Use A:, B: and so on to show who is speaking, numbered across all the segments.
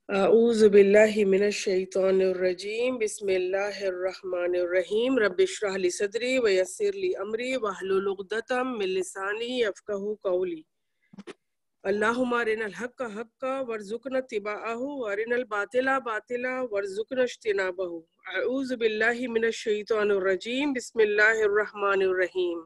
A: اعوذ باللہ من الشیطان الرجیم بسم اللہ الرحمن الرحیم رب اشرح لی صدری ویسر لی امری واحلل عقدۃ من لسانی یفقہوا قولی اللہم ارنا الحق حقا وارزقنا اتباعہ وارنا الباطل باطلا وارزقنا اجتنابہ۔ اعوذ باللہ من الشیطان الرجیم بسم اللہ الرحمن الرحیم۔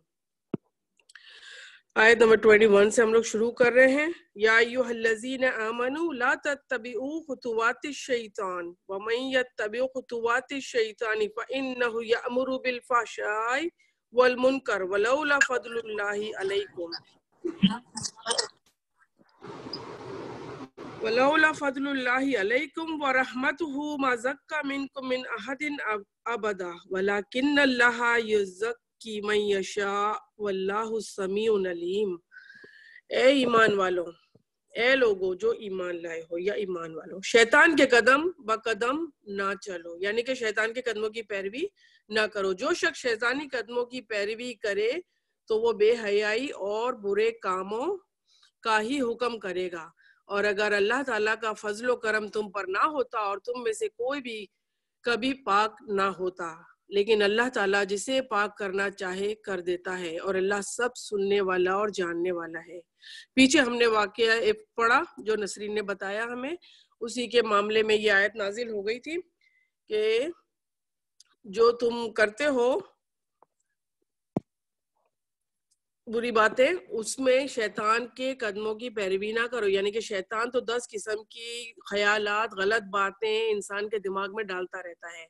A: آیت نمبر 21 سے ہم لوگ شروع کر رہے ہیں۔ یا ایھا الذین آمنوا لا تتبعوا خطوات الشیطان ومن یتبع خطوات الشیطان فإنہ یأمر بالفحشاء والمنکر ولولا فضل اللہ علیکم ورحمتہ ما زکى منکم من احد ابدا ولکن اللہ یزکی من یشاء واللہ سمیع علیم۔ اے ایمان والو، اے لوگو جو ایمان لائے ہو یا ایمان والو، شیطان کے قدم بقدم نہ چلو، یعنی کہ شیطان کے قدموں کی پیروی نہ کرو۔ جو شخص شیطانی قدموں کی پیروی کرے تو وہ بے حیائی اور برے کاموں کا ہی حکم کرے گا، اور اگر اللہ تعالیٰ کا فضل و کرم تم پر نہ ہوتا اور تم میں سے کوئی بھی کبھی پاک نہ ہوتا، لیکن اللہ تعالیٰ جسے پاک کرنا چاہے کر دیتا ہے، اور اللہ سب سننے والا اور جاننے والا ہے۔ پیچھے ہم نے واقعہ پڑھا جو نسرین نے بتایا ہمیں، اسی کے معاملے میں یہ آیت نازل ہو گئی تھی کہ جو تم کرتے ہو بری باتیں، اس میں شیطان کے قدموں کی پیروی نہ کرو، یعنی کہ شیطان تو 10 قسم کی خیالات، غلط باتیں انسان کے دماغ میں ڈالتا رہتا ہے،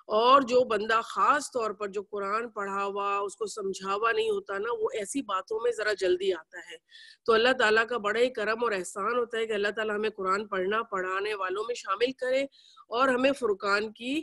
A: اور جو بندہ خاص طور پر جو قرآن پڑھا ہوا اس کو سمجھا ہوا نہیں ہوتا نا، وہ ایسی باتوں میں ذرا جلدی آتا ہے۔ تو اللہ تعالیٰ کا بڑا ہی کرم اور احسان ہوتا ہے کہ اللہ تعالیٰ ہمیں قرآن پڑھنا پڑھانے والوں میں شامل کرے، اور ہمیں فرقان کی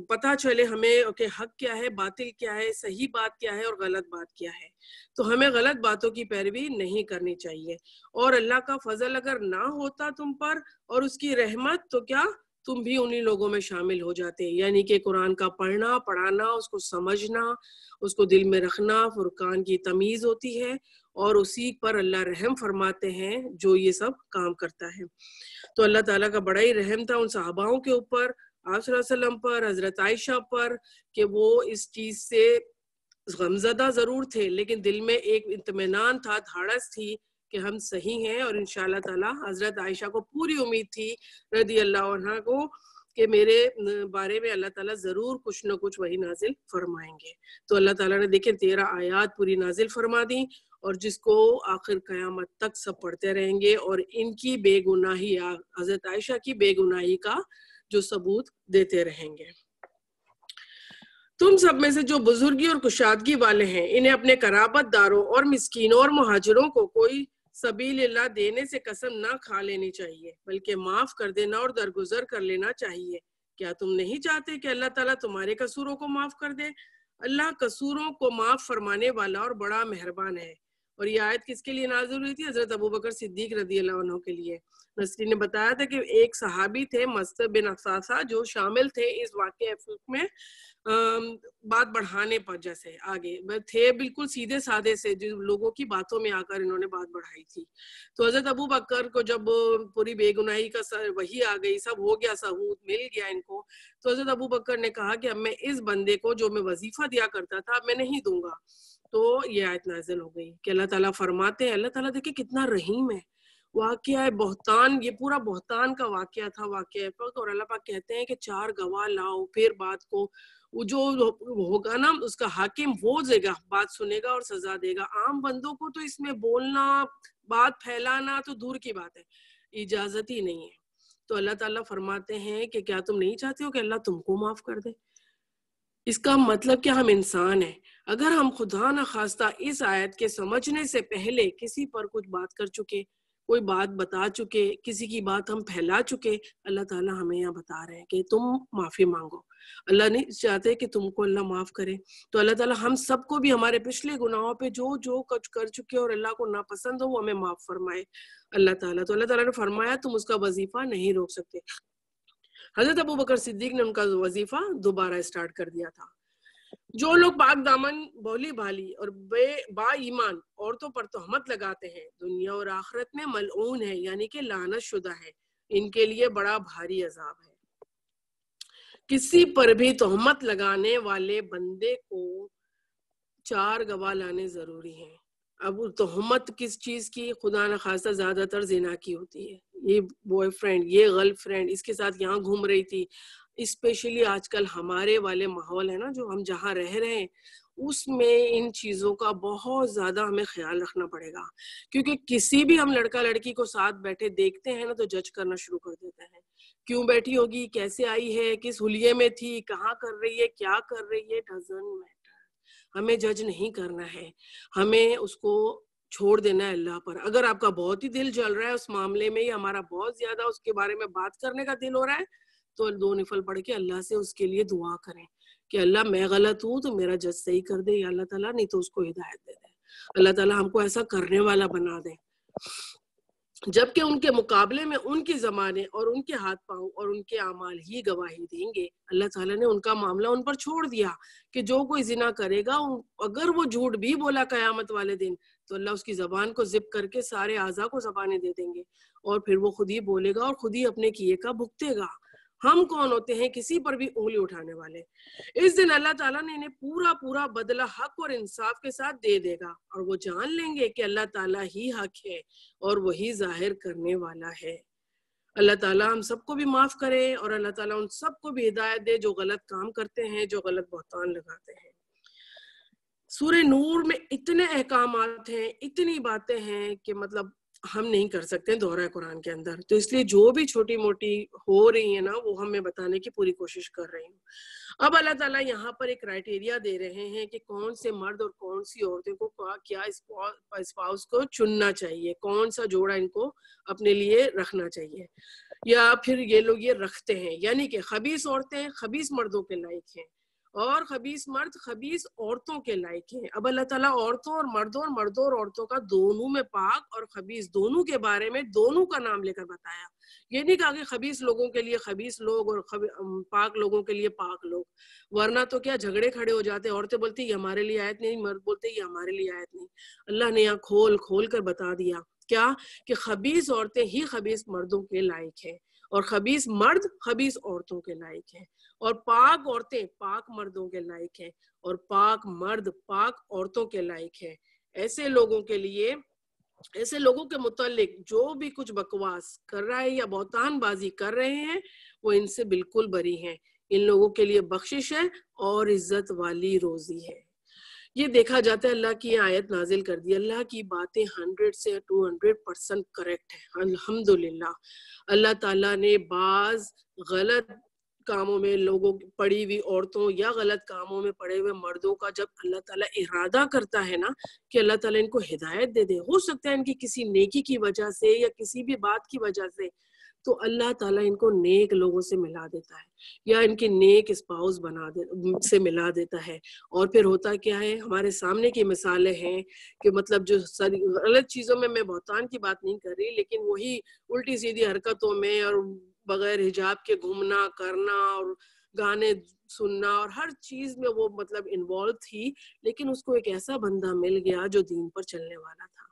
A: پتہ چلے ہمیں کہ حق کیا ہے، باطل کیا ہے، صحیح بات کیا ہے اور غلط بات کیا ہے۔ تو ہمیں غلط باتوں کی پیروی نہیں کرنی چاہیے، اور اللہ کا فضل اگر نہ ہوتا تم پر اور اس کی رحمت، تو کیا تم بھی انہی لوگوں میں شامل ہو جاتے، یعنی کہ قرآن کا پڑھنا پڑھانا، اس کو سمجھنا، اس کو دل میں رکھنا، فرقان کی تمیز ہوتی ہے، اور اسی پر اللہ رحم فرماتے ہیں جو یہ سب کام کرتا ہے۔ تو اللہ تعالیٰ کا بڑا ہی رحم تھا ان صحاباؤں کے اوپر، آپ صلی اللہ علیہ وسلم پر، حضرت عائشہ پر، کہ وہ اس چیز سے غمزدہ ضرور تھے لیکن دل میں ایک اطمینان تھا، دھاڑس تھی کہ ہم صحیح ہیں، اور انشاءاللہ تعالیٰ حضرت عائشہ کو پوری امید تھی رضی اللہ عنہ کو کہ میرے بارے میں اللہ تعالیٰ ضرور کچھ نہ کچھ وہی نازل فرمائیں گے۔ تو اللہ تعالیٰ نے دیکھیں 13 آیات پوری نازل فرما دی، اور جس کو آخر قیامت تک سب پڑھتے رہیں گے، اور ان کی بے گناہی، حضرت عائشہ کی بے گناہی کا جو ثبوت دیتے رہیں گے۔ تم سب میں سے جو بزرگی اور کشادگی والے ہیں، انہیں اپنے قرابت داروں اور مسکینوں اور مہاجروں کو کوئی سبیل اللہ دینے سے قسم نہ کھا لینی چاہیے، بلکہ معاف کر دینا اور درگزر کر لینا چاہیے۔ کیا تم نہیں چاہتے کہ اللہ تعالیٰ تمہارے قصوروں کو معاف کر دے؟ اللہ قصوروں کو معاف فرمانے والا اور بڑا مہربان ہے۔ اور یہ آیت کس کے لیے نازل ہوئی تھی؟ حضرت ابوبکر صدیق رضی اللہ عنہ کے لیے۔ نسرین نے بتایا تھا کہ ایک صحابی تھے مصعب بن عثاصہ، جو شامل تھے اس واقعہ میں بات بڑھانے پر، جیسے آگے تھے بالکل سیدھے سادے سے، جو لوگوں کی باتوں میں آ کر انہوں نے بات بڑھائی تھی۔ تو حضرت ابو بکر کو جب پوری بے گناہی کا وحی آ گئی، سب ہو گیا، ثبوت مل گیا ان کو، تو حضرت ابو بکر نے کہا کہ اب میں اس بندے کو جو میں وظیفہ دیا کرتا تھا اب میں نہیں دوں گا۔ تو یہ آیت نازل ہو گئی کہ اللہ تعالیٰ فرماتے ہیں، اللہ تعالیٰ دیکھیں کتنا رحیم ہے۔ واقعہ بہتان، یہ پورا بہتان کا واقعہ تھا، واقعہ پاک، اور اللہ پاک کہتے ہیں کہ 4 گواہ لاؤ، پھر بات کو وہ جو ہوگا نا اس کا حاکم وہ دے گا، بات سنے گا اور سزا دے گا۔ عام بندوں کو تو اس میں بولنا، بات پھیلانا تو دور کی بات ہے، اجازت ہی نہیں ہے۔ تو اللہ تعالیٰ فرماتے ہیں کہ کیا تم نہیں چاہتے ہو کہ اللہ تم کو معاف کر دے؟ اس کا مطلب کہ ہم انسان ہیں، اگر ہم خدا نخواستہ اس آیت کے سمجھنے سے پہلے کسی پر کچھ بات کر چکے، کوئی بات بتا چکے، کسی کی بات ہم پھیلا چکے، اللہ تعالیٰ ہمیں یہاں بتا رہے ہیں کہ تم معافی مانگو۔ اللہ نہیں چاہتے کہ تم کو اللہ معاف کرے، تو اللہ تعالیٰ ہم سب کو بھی ہمارے پچھلے گناہوں پہ جو کچھ کر چکے اور اللہ کو ناپسند ہو وہ ہمیں معاف فرمائے اللہ تعالیٰ۔ تو اللہ تعالیٰ نے فرمایا تم اس کا وظیفہ نہیں روک سکتے۔ حضرت ابوبکر صدیق نے ان کا وظیفہ دوبارہ اسٹارٹ کر دیا تھا۔ جو لوگ پاک دامن بولی بھالی اور با ایمان عورتوں پر تہمت لگاتے ہیں دنیا اور آخرت میں ملعون ہے، یعنی کہ لعنت شدہ ہے، ان کے لیے بڑا بھاری عذاب ہے۔ کسی پر بھی تہمت لگانے والے بندے کو 4 گواہ لانے ضروری ہیں۔ اب تہمت کس چیز کی؟ خدا نخواستہ زیادہ تر زنا کی ہوتی ہے، یہ بوائے فرینڈ، یہ گرل فرینڈ اس کے ساتھ یہاں گھوم رہی تھی۔ اسپیشلی آج کل ہمارے والے ماحول ہے نا جو ہم جہاں رہ رہے ہیں، اس میں ان چیزوں کا بہت زیادہ ہمیں خیال رکھنا پڑے گا، کیونکہ کسی بھی ہم لڑکا لڑکی کو ساتھ بیٹھے دیکھتے ہیں نا تو جج کرنا شروع کر دیتے ہیں، کیوں بیٹھی ہوگی، کیسے آئی ہے، کس حلیے میں تھی، کہاں کر رہی ہے، کیا کر رہی ہے، ڈزنٹ میٹر۔ ہمیں جج نہیں کرنا ہے، ہمیں اس کو چھوڑ دینا ہے اللہ پر۔ اگر آپ کا بہت ہی دل جل رہا ہے اس معاملے میں، یا ہمارا بہت زیادہ اس کے بارے میں بات کرنے کا دل ہو رہا ہے، تو 2 نفل پڑھ کے اللہ سے اس کے لیے دعا کریں کہ اللہ میں غلط ہوں تو میرا جج صحیح کر دے یا اللہ تعالیٰ، نہیں تو اس کو ہدایت دے دے، اللہ تعالیٰ ہم کو ایسا کرنے والا بنا دے۔ جبکہ ان کے مقابلے میں ان کی زبانیں اور ان کے ہاتھ پاؤں اور ان کے اعمال ہی گواہی دیں گے۔ اللہ تعالیٰ نے ان کا معاملہ ان پر چھوڑ دیا کہ جو کوئی زنا کرے گا، اگر وہ جھوٹ بھی بولا قیامت والے دن تو اللہ اس کی زبان کو زپ کر کے سارے اعضاء کو زبانیں دے دیں گے، اور پھر وہ خود ہی بولے گا اور خود ہی اپنے کیے کا بھگتے گا۔ ہم کون ہوتے ہیں کسی پر بھی انگلی اٹھانے والے؟ اس دن اللہ تعالیٰ نے انہیں پورا پورا بدلہ حق اور انصاف کے ساتھ دے دے گا، اور وہ جان لیں گے کہ اللہ تعالیٰ ہی حق ہے اور وہی ظاہر کرنے والا ہے۔ اللہ تعالیٰ ہم سب کو بھی معاف کرے، اور اللہ تعالیٰ ان سب کو بھی ہدایت دے جو غلط کام کرتے ہیں، جو غلط بہتان لگاتے ہیں۔ سورہ نور میں اتنے احکامات ہیں، اتنی باتیں ہیں کہ مطلب ہم نہیں کر سکتے دوہرا قرآن کے اندر، تو اس لیے جو بھی چھوٹی موٹی ہو رہی ہیں نا وہ ہمیں بتانے کی پوری کوشش کر رہی ہوں۔ اب اللہ تعالیٰ یہاں پر ایک کرائٹیریا دے رہے ہیں کہ کون سے مرد اور کون سی عورتوں کو کیا اسپاؤس کو چننا چاہیے، کون سا جوڑا ان کو اپنے لیے رکھنا چاہیے، یا پھر یہ لوگ یہ رکھتے ہیں، یعنی کہ خبیث عورتیں خبیث مردوں کے لائق ہیں، اور خبیث مرد خبیث عورتوں کے لائق ہیں۔ اب اللہ تعالیٰ عورتوں اور مردوں اور عورتوں کا دونوں میں پاک اور خبیث دونوں کے بارے میں دونوں کا نام لے کر بتایا۔ یہ نہیں کہا کہ خبیث لوگوں کے لیے خبیث لوگ اور پاک لوگوں کے لیے پاک لوگ، ورنہ تو کیا جھگڑے کھڑے ہو جاتے، عورتیں بولتی یہ ہمارے لیے آیت نہیں، مرد بولتے یہ ہمارے لیے آیت نہیں۔ اللہ نے یہاں کھول کھول کر بتا دیا کیا کہ خبیث عورتیں ہی خبیث مردوں کے لائق ہیں، اور خبیث مرد خبیث عورتوں کے لائق ہیں، اور پاک عورتیں پاک مردوں کے لائق ہیں، اور پاک مرد پاک عورتوں کے لائق ہیں۔ ایسے لوگوں کے لیے، ایسے لوگوں کے متعلق جو بھی کچھ بکواس کر رہا ہے یا بہتان بازی کر رہے ہیں وہ ان سے بالکل بری ہیں۔ ان لوگوں کے لیے بخشش ہے اور عزت والی روزی ہے۔ یہ دیکھا جاتا ہے اللہ کی آیت نازل کر دی، اللہ کی باتیں 100 سے 200% کریکٹ ہے، الحمدللہ۔ اللہ تعالیٰ نے بعض غلط کاموں میں لوگوں پڑی ہوئی عورتوں یا غلط کاموں میں پڑے ہوئے مردوں کا جب اللہ تعالیٰ ارادہ کرتا ہے نا کہ اللہ تعالیٰ ان کو ہدایت دے دے، ہو سکتا ہے ان کی کسی نیکی کی وجہ سے یا کسی بھی بات کی وجہ سے، تو اللہ تعالیٰ ان کو نیک لوگوں سے ملا دیتا ہے یا ان کے نیک اسپاؤس سے ملا دیتا ہے۔ اور پھر ہوتا کیا ہے، ہمارے سامنے کی مثالیں ہیں کہ مطلب جو غلط چیزوں میں بہتان کی بات نہیں کر رہی، لیکن وہی الٹی سیدھی حرکتوں میں اور بغیر حجاب کے گھومنا کرنا اور گانے سننا اور ہر چیز میں وہ مطلب انوالو تھی، لیکن اس کو ایک ایسا بندہ مل گیا جو دین پر چلنے والا تھا،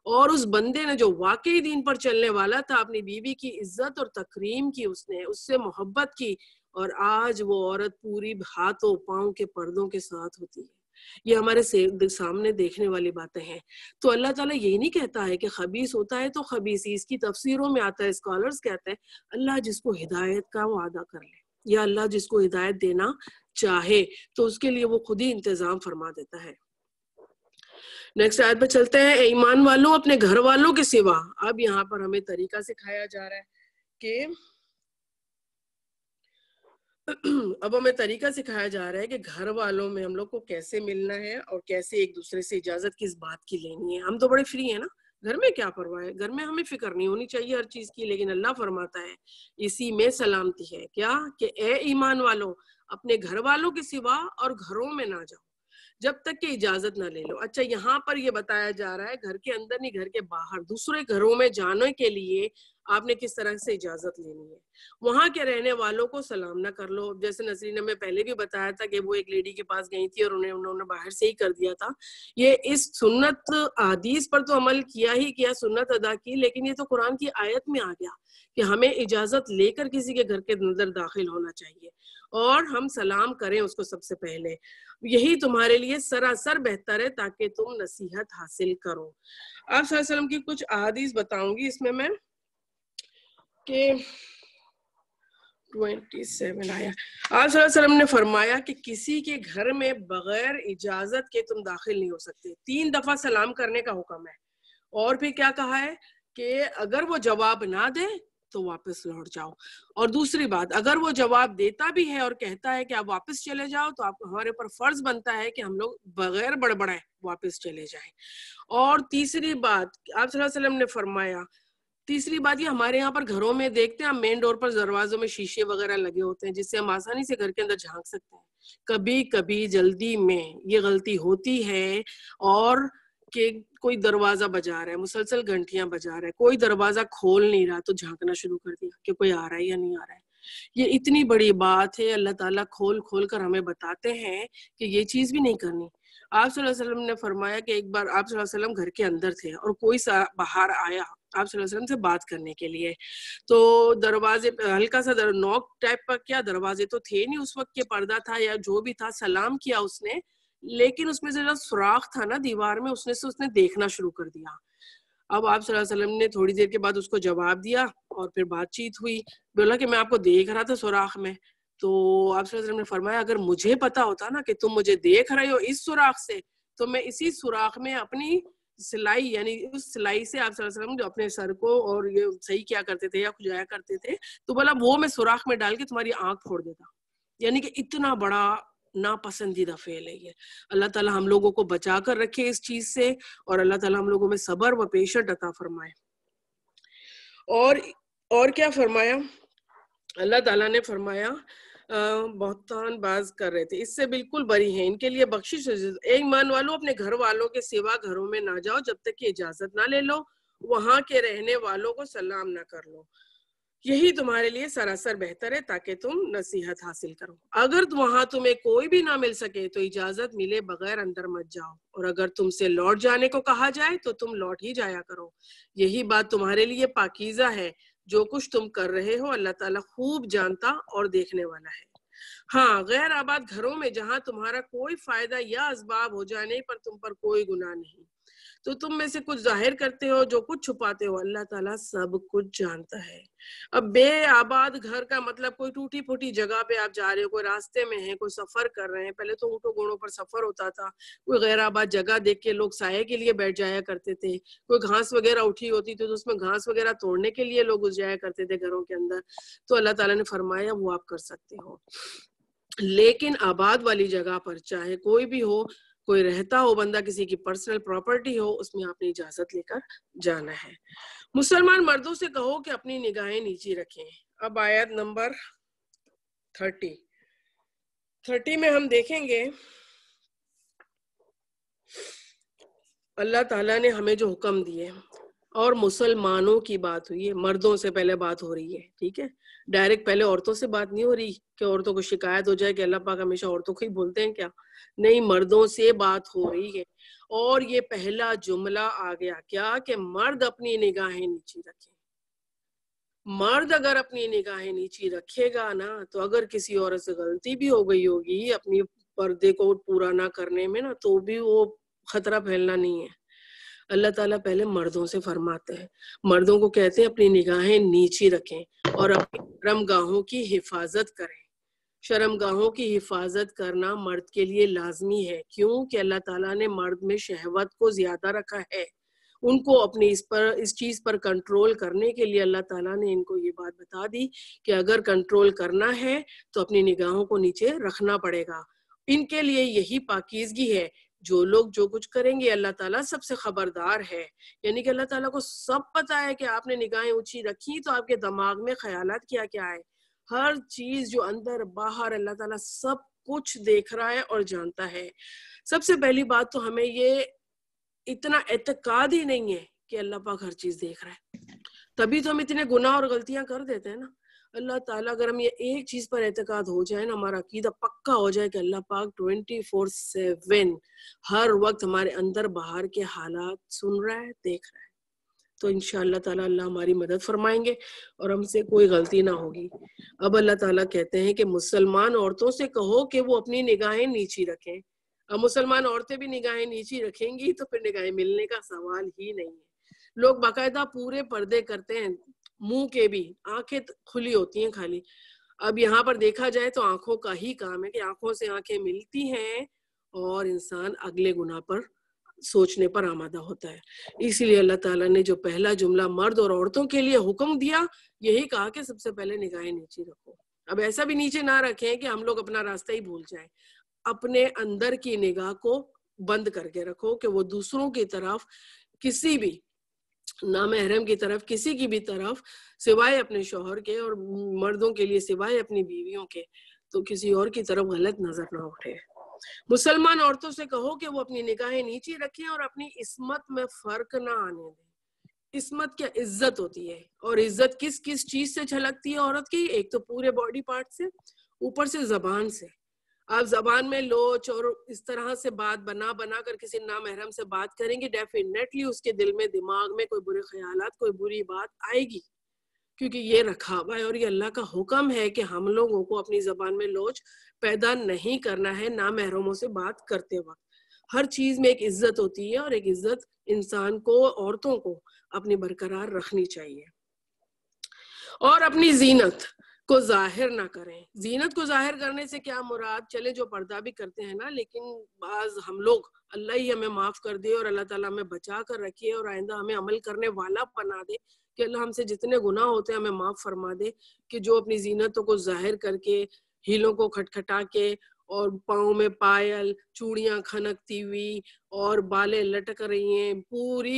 A: اور اس بندے نے جو واقعی دین پر چلنے والا تھا اپنی بیوی کی عزت اور تکریم کی، اس نے اس سے محبت کی، اور آج وہ عورت پوری ہاتھوں پاؤں کے پردوں کے ساتھ ہوتی ہے۔ یہ ہمارے سامنے دیکھنے والی باتیں ہیں۔ تو اللہ تعالیٰ یہی نہیں کہتا ہے کہ خبیث ہوتا ہے تو خبیث ہی، اس کی تفسیروں میں آتا ہے، اسکالرز کہتے ہیں اللہ جس کو ہدایت کا وعدہ کر لے یا اللہ جس کو ہدایت دینا چاہے تو اس کے لیے وہ خود ہی انتظام فرما دیتا ہے۔ نیکسٹ آیت پہ چلتے ہیں، اے ایمان والوں اپنے گھر والوں کے سوا۔ اب یہاں پر ہمیں طریقہ سکھایا جا رہا ہے کہ کہ گھر والوں میں ہم لوگ کو کیسے ملنا ہے اور کیسے ایک دوسرے سے اجازت کس بات کی لینی ہے۔ ہم تو بڑے فری ہیں نا، گھر میں کیا پرواہ ہے، گھر میں ہمیں فکر نہیں ہونی چاہیے ہر چیز کی، لیکن اللہ فرماتا ہے اسی میں سلامتی ہے، کیا کہ اے ایمان والوں اپنے گھر والوں کے سوا اور گھروں میں نہ جاؤ جب تک کہ اجازت نہ لے لو۔ اچھا یہاں پر یہ بتایا جا رہا ہے گھر کے اندر نہیں، گھر کے باہر دوسرے گھروں میں جانے کے لیے آپ نے کس طرح سے اجازت لینی ہے. وہاں کے رہنے والوں کو سلام نہ کر لو. جیسے نسرین نے میں پہلے بھی بتایا تھا کہ وہ ایک لیڈی کے پاس گئی تھی اور انہوں نے باہر سے ہی کر دیا تھا. یہ اس سنت حدیث پر تو عمل کیا ہی کیا, سنت ادا کی, لیکن یہ تو قرآن کی آیت میں آ گیا کہ ہمیں اجازت لے کر کسی کے گھر کے اندر داخل ہونا چاہیے اور ہم سلام کریں اس کو سب سے پہلے. یہی تمہارے لیے سراسر بہتر ہے تاکہ تم نصیحت حاصل کرو. آپ صلی اللہ علیہ وسلم کی کچھ احادیث بتاؤں گی اس میں کہ 27 آیا. آپ صلی اللہ علیہ وسلم نے فرمایا کہ کسی کے گھر میں بغیر اجازت کے تم داخل نہیں ہو سکتے. 3 دفعہ سلام کرنے کا حکم ہے. اور پھر کیا کہا ہے کہ اگر وہ جواب نہ دے تو واپس لوٹ جاؤ. اور دوسری بات, اگر وہ جواب دیتا بھی ہے اور کہتا ہے کہ آپ واپس چلے جاؤ تو آپ ہمارے اوپر فرض بنتا ہے کہ ہم لوگ بغیر بڑبڑائے واپس چلے جائیں. اور تیسری بات آپ صلی اللہ علیہ وسلم نے فرمایا, تیسری بات یہ ہمارے یہاں پر گھروں میں دیکھتے ہیں ہم مین ڈور پر دروازوں میں شیشے وغیرہ لگے ہوتے ہیں جس سے ہم آسانی سے گھر کے اندر جھانک سکتے ہیں. کبھی کبھی جلدی میں یہ غلطی ہوتی ہے اور کہ کوئی دروازہ بجا رہا ہے, مسلسل گھنٹیاں بجا رہا ہے, کوئی دروازہ کھول نہیں رہا تو جھانکنا شروع کر دیا کہ کوئی آ رہا ہے یا نہیں آ رہا ہے. یہ اتنی بڑی بات ہے, اللہ تعالیٰ کھول کھول کر ہمیں بتاتے ہیں کہ یہ چیز بھی نہیں کرنی. آپ صلی اللہ علیہ وسلم نے فرمایا کہ ایک بار آپ صلی اللہ علیہ وسلم گھر کے اندر تھے اور کوئی باہر آیا آپ صلی اللہ علیہ وسلم سے بات کرنے کے لیے, تو دروازے ہلکا سا نوک ٹائپ کا کیا, دروازے تو تھے نہیں اس وقت, کے پردہ تھا یا جو بھی تھا, سلام کیا اس نے, لیکن اس میں سے جو سوراخ تھا نا دیوار میں اس نے دیکھنا شروع کر دیا. اب آپ صلی اللہ علیہ وسلم نے تھوڑی دیر کے بعد اس کو جواب دیا اور پھر بات چیت ہوئی. بولا کہ میں آپ کو دیکھ رہا تھا سوراخ میں. تو آپ صلی اللہ علیہ وسلم نے فرمایا اگر مجھے پتا ہوتا نا کہ تم مجھے دیکھ رہے ہو اس سوراخ سے تو میں اسی سوراخ میں اپنی سلائی یعنی اس سلائی سے آپ صلی اللہ علیہ وسلم جو اپنے سر کو اور یہ صحیح کیا کرتے تھے یا کھجایا کرتے تھے تو بولا وہ میں سوراخ میں ڈال کے تمہاری آنکھ پھوڑ دیتا. یعنی کہ اتنا بڑا ناپسندیدہ فعل ہے یہ. اللہ تعالیٰ ہم لوگوں کو بچا کر رکھے اس چیز سے اور اللہ تعالیٰ ہم لوگوں میں صبر و پیشنٹ عطا فرمائے. اور کیا فرمایا اللہ تعالیٰ نے فرمایا بہتان باز کر رہے تھے, اس سے بالکل بری ہیں, ان کے لیے بخشش. ایمان والو اپنے گھر والوں کے سوا گھروں میں نہ جاؤ جب تک کہ اجازت نہ لے لو, وہاں کے رہنے والوں کو سلام نہ کر لو, یہی تمہارے لیے سراسر بہتر ہے تاکہ تم نصیحت حاصل کرو. اگر وہاں تمہیں کوئی بھی نہ مل سکے تو اجازت ملے بغیر اندر مت جاؤ, اور اگر تم سے لوٹ جانے کو کہا جائے تو تم لوٹ ہی جایا کرو, یہی بات تمہارے لیے پاکیزہ ہے. جو کچھ تم کر رہے ہو اللہ تعالیٰ خوب جانتا اور دیکھنے والا ہے. ہاں, غیر آباد گھروں میں جہاں تمہارا کوئی فائدہ یا اسباب ہو جانے پر تم پر کوئی گناہ نہیں, تو تم میں سے کچھ ظاہر کرتے ہو جو کچھ چھپاتے ہو اللہ تعالیٰ سب کچھ جانتا ہے. اب بے آباد گھر کا مطلب کوئی ٹوٹی پھوٹی جگہ پہ آپ جا رہے ہو, کوئی راستے میں ہیں, کوئی سفر کر رہے ہیں. پہلے تو اونٹوں گھوڑوں پر سفر ہوتا تھا, کوئی غیر آباد جگہ دیکھ کے لوگ سائے کے لیے بیٹھ جایا کرتے تھے, کوئی گھاس وغیرہ اٹھی ہوتی تھی تو اس میں گھاس وغیرہ توڑنے کے لیے لوگ گھس جایا کرتے تھے گھروں کے اندر. تو اللہ تعالیٰ نے فرمایا وہ آپ کر سکتے ہو, لیکن آباد والی جگہ پر چاہے کوئی بھی ہو, کوئی رہتا ہو بندہ, کسی کی پرسنل پراپرٹی ہو, اس میں آپ نے اجازت لے کر جانا ہے. مسلمان مردوں سے کہو کہ اپنی نگاہیں نیچی رکھیں. اب آیت نمبر 30 میں ہم دیکھیں گے اللہ تعالیٰ نے ہمیں جو حکم دیے, اور مسلمانوں کی بات ہوئی ہے, مردوں سے پہلے بات ہو رہی ہے, ٹھیک ہے, ڈائریکٹ پہلے عورتوں سے بات نہیں ہو رہی کہ عورتوں کو شکایت ہو جائے کہ اللہ پاک ہمیشہ عورتوں کو ہی بولتے ہیں کیا, نہیں, مردوں سے بات ہو رہی ہے. اور یہ پہلا جملہ آ گیا کیا کہ مرد اپنی نگاہیں نیچی رکھیں. مرد اگر اپنی نگاہیں نیچی رکھے گا نا تو اگر کسی عورت سے غلطی بھی ہو گئی ہوگی اپنی پردے کو پورا نہ کرنے میں نا, تو بھی وہ خطرہ پھیلنا نہیں ہے. اللہ تعالیٰ پہلے مردوں سے فرماتے ہیں, مردوں کو کہتے ہیں اپنی نگاہیں نیچی رکھیں اور اپنی شرم گاہوں کی حفاظت کریں. شرم گاہوں کی حفاظت کرنا مرد کے لیے لازمی ہے, کیوں کہ اللہ تعالیٰ نے مرد میں شہوت کو زیادہ رکھا ہے. ان کو اپنی اس چیز پر کنٹرول کرنے کے لیے اللہ تعالیٰ نے ان کو یہ بات بتا دی کہ اگر کنٹرول کرنا ہے تو اپنی نگاہوں کو نیچے رکھنا پڑے گا. ان کے لیے یہی پاکیزگی ہے. جو لوگ جو کچھ کریں گے اللہ تعالیٰ سب سے خبردار ہے, یعنی کہ اللہ تعالیٰ کو سب پتا ہے کہ آپ نے نگاہیں اونچی رکھی تو آپ کے دماغ میں خیالات کیا کیا ہے. ہر چیز جو اندر باہر اللہ تعالیٰ سب کچھ دیکھ رہا ہے اور جانتا ہے. سب سے پہلی بات تو ہمیں یہ اتنا اعتقاد ہی نہیں ہے کہ اللہ پاک ہر چیز دیکھ رہا ہے. تبھی تو ہم اتنے گناہ اور غلطیاں کر دیتے ہیں نا. اللہ تعالیٰ اگر ہم یہ ایک چیز پر اعتقاد ہو جائے نا, ہمارا عقیدہ پکا ہو جائے کہ اللہ پاک 24/7 ہر وقت ہمارے اندر باہر کے حالات سن رہا ہے, دیکھ رہا ہے, تو انشاءاللہ تعالیٰ اللہ ہماری مدد فرمائیں گے اور ہم سے کوئی غلطی نہ ہوگی. اب اللہ تعالیٰ کہتے ہیں کہ مسلمان عورتوں سے کہو کہ وہ اپنی نگاہیں نیچی رکھیں. اب مسلمان عورتیں بھی نگاہیں نیچی رکھیں گی تو پھر نگاہیں ملنے کا سوال ہی نہیں ہے. لوگ باقاعدہ پورے پردے کرتے ہیں, منہ کے بھی, آنکھیں کھلی ہوتی ہیں خالی. اب یہاں پر دیکھا جائے تو آنکھوں کا ہی کام ہے کہ آنکھوں سے آنکھیں ملتی ہیں اور انسان اگلے گناہ پر سوچنے پر آمادہ ہوتا ہے. اسی لیے اللہ تعالیٰ نے جو پہلا جملہ مرد اور عورتوں کے لیے حکم دیا, یہی کہا کہ سب سے پہلے نگاہیں نیچے رکھو. اب ایسا بھی نیچے نہ رکھیں کہ ہم لوگ اپنا راستہ ہی بھول جائیں. اپنے اندر کی نگاہ کو بند کر کے رکھو کہ وہ دوسروں کی طرف, کسی بھی نامحرم کی طرف, کسی کی بھی طرف سوائے اپنے شوہر کے, اور مردوں کے لیے سوائے اپنی بیویوں کے, تو کسی اور کی طرف غلط نظر نہ اٹھے. مسلمان عورتوں سے کہو کہ وہ اپنی نگاہیں نیچے رکھیں اور اپنی عصمت میں فرق نہ آنے دیں. عصمت کیا عزت ہوتی ہے, اور عزت کس کس چیز سے جھلکتی ہے عورت کی؟ ایک تو پورے باڈی پارٹ سے, اوپر سے زبان سے. آپ زبان میں لوچ اور اس طرح سے بات بنا بنا کر کسی نامحرم سے بات کریں گے, ڈیفینیٹلی اس کے دل میں, دماغ میں کوئی برے خیالات, کوئی بری بات آئے گی, کیونکہ یہ رکھا ہوا ہے اور یہ اللہ کا حکم ہے کہ ہم لوگوں کو اپنی زبان میں لوچ پیدا نہیں کرنا ہے نامحرموں سے بات کرتے وقت. ہر چیز میں ایک عزت ہوتی ہے, اور ایک عزت انسان کو, عورتوں کو اپنی برقرار رکھنی چاہیے. اور اپنی زینت کو ظاہر نہ کریں. زینت کو ظاہر کرنے سے کیا مراد؟ چلے جو پردہ بھی کرتے ہیں نا, لیکن بعض ہم لوگ, اللہ ہی ہمیں معاف کر دے اور اللہ تعالیٰ ہمیں بچا کر رکھے اور آئندہ ہمیں عمل کرنے والا بنا دے کہ اللہ ہم سے جتنے گناہ ہوتے ہیں ہمیں معاف فرما دے, کہ جو اپنی زینتوں کو ظاہر کر کے, ہیلوں کو کھٹکھٹا کے, اور پاؤں میں پائل, چوڑیاں کھنکتی ہوئی اور بالیں لٹک رہی ہیں,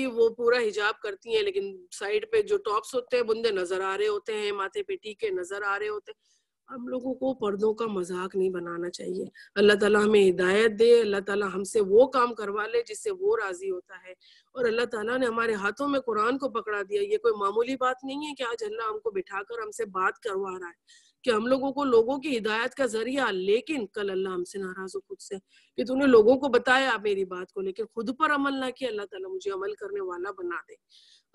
A: وہ پورا حجاب کرتی ہیں, لیکن سائڈ پہ جو ٹاپس ہوتے ہیں بندے نظر آ رہے ہوتے ہیں, ماتھے پہ ٹیکے نظر آ رہے ہوتے ہیں. ہم لوگوں کو پردوں کا مذاق نہیں بنانا چاہیے. اللہ تعالیٰ ہمیں ہدایت دے, اللہ تعالیٰ ہم سے وہ کام کروا لے جس سے وہ راضی ہوتا ہے. اور اللہ تعالیٰ نے ہمارے ہاتھوں میں قرآن کو پکڑا دیا. یہ کوئی معمولی بات نہیں ہے کہ آج اللہ ہم کو بٹھا کر ہم سے بات کروا رہا ہے, کہ ہم لوگوں کو لوگوں کی ہدایت کا ذریعہ, لیکن کل اللہ ہم سے ناراض ہو خود سے کہ تو نے لوگوں کو بتایا میری بات کو, لیکن خود پر عمل نہ کیا. اللہ تعالیٰ مجھے عمل کرنے والا بنا دے,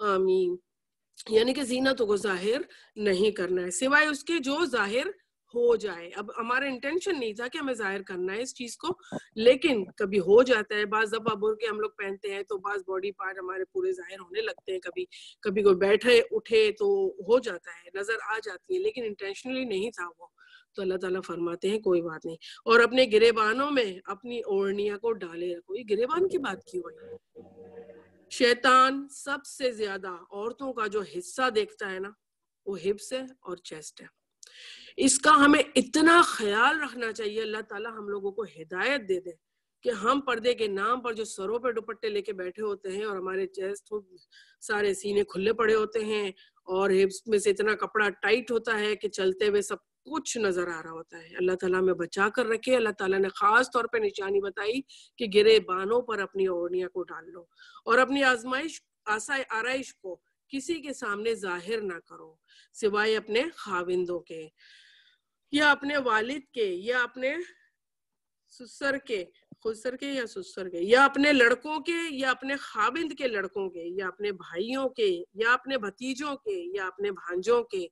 A: آمین. یعنی کہ زینتوں کو ظاہر نہیں کرنا ہے سوائے اس کے جو ظاہر ہو جائے. اب ہمارا انٹینشن نہیں تھا کہ ہمیں ظاہر کرنا ہے اس چیز کو, لیکن کبھی ہو جاتا ہے. بعض دفعہ برقعے ہم لوگ پہنتے ہیں تو بعض باڈی پارٹ ہمارے پورے ظاہر ہونے لگتے ہیں, کبھی کوئی بیٹھے اٹھے تو ہو جاتا ہے, نظر آ جاتی ہے, لیکن انٹینشنلی نہیں تھا وہ. تو اللہ تعالیٰ فرماتے ہیں کوئی بات نہیں. اور اپنے گریبانوں میں اپنی اوڑھنیاں کو ڈالے رکھو. یہ گریبان کی بات کی ہوئی. شیطان سب سے زیادہ عورتوں کا جو حصہ دیکھتا ہے نا, وہ ہپس ہے اور چیسٹ ہے. اس کا ہمیں اتنا خیال رکھنا چاہیے. اللہ تعالیٰ ہم لوگوں کو ہدایت دے دے کہ ہم پردے کے نام پر جو سروں پہ دوپٹے لے کے بیٹھے ہوتے ہیں اور ہمارے چیسٹ سارے سینے کھلے پڑے ہوتے ہیں اور ہپس میں سے اتنا کپڑا ٹائٹ ہوتا ہے کہ چلتے ہوئے سب کچھ نظر آ رہا ہوتا ہے. اللہ تعالیٰ میں بچا کر رکھے. اللہ تعالیٰ نے خاص طور پہ نشانی بتائی کہ گرے بانوں پر اپنی اوڑھنیاں کو ڈال لو اور اپنی آرائش کو کسی کے سامنے ظاہر نہ کرو سوائے اپنے خاوندوں کے یا اپنے والد کے یا اپنے خسر کے یا اپنے لڑکوں کے یا اپنے خاوند کے لڑکوں کے یا اپنے بھائیوں کے یا اپنے بھتیجوں کے یا اپنے بھانجوں کے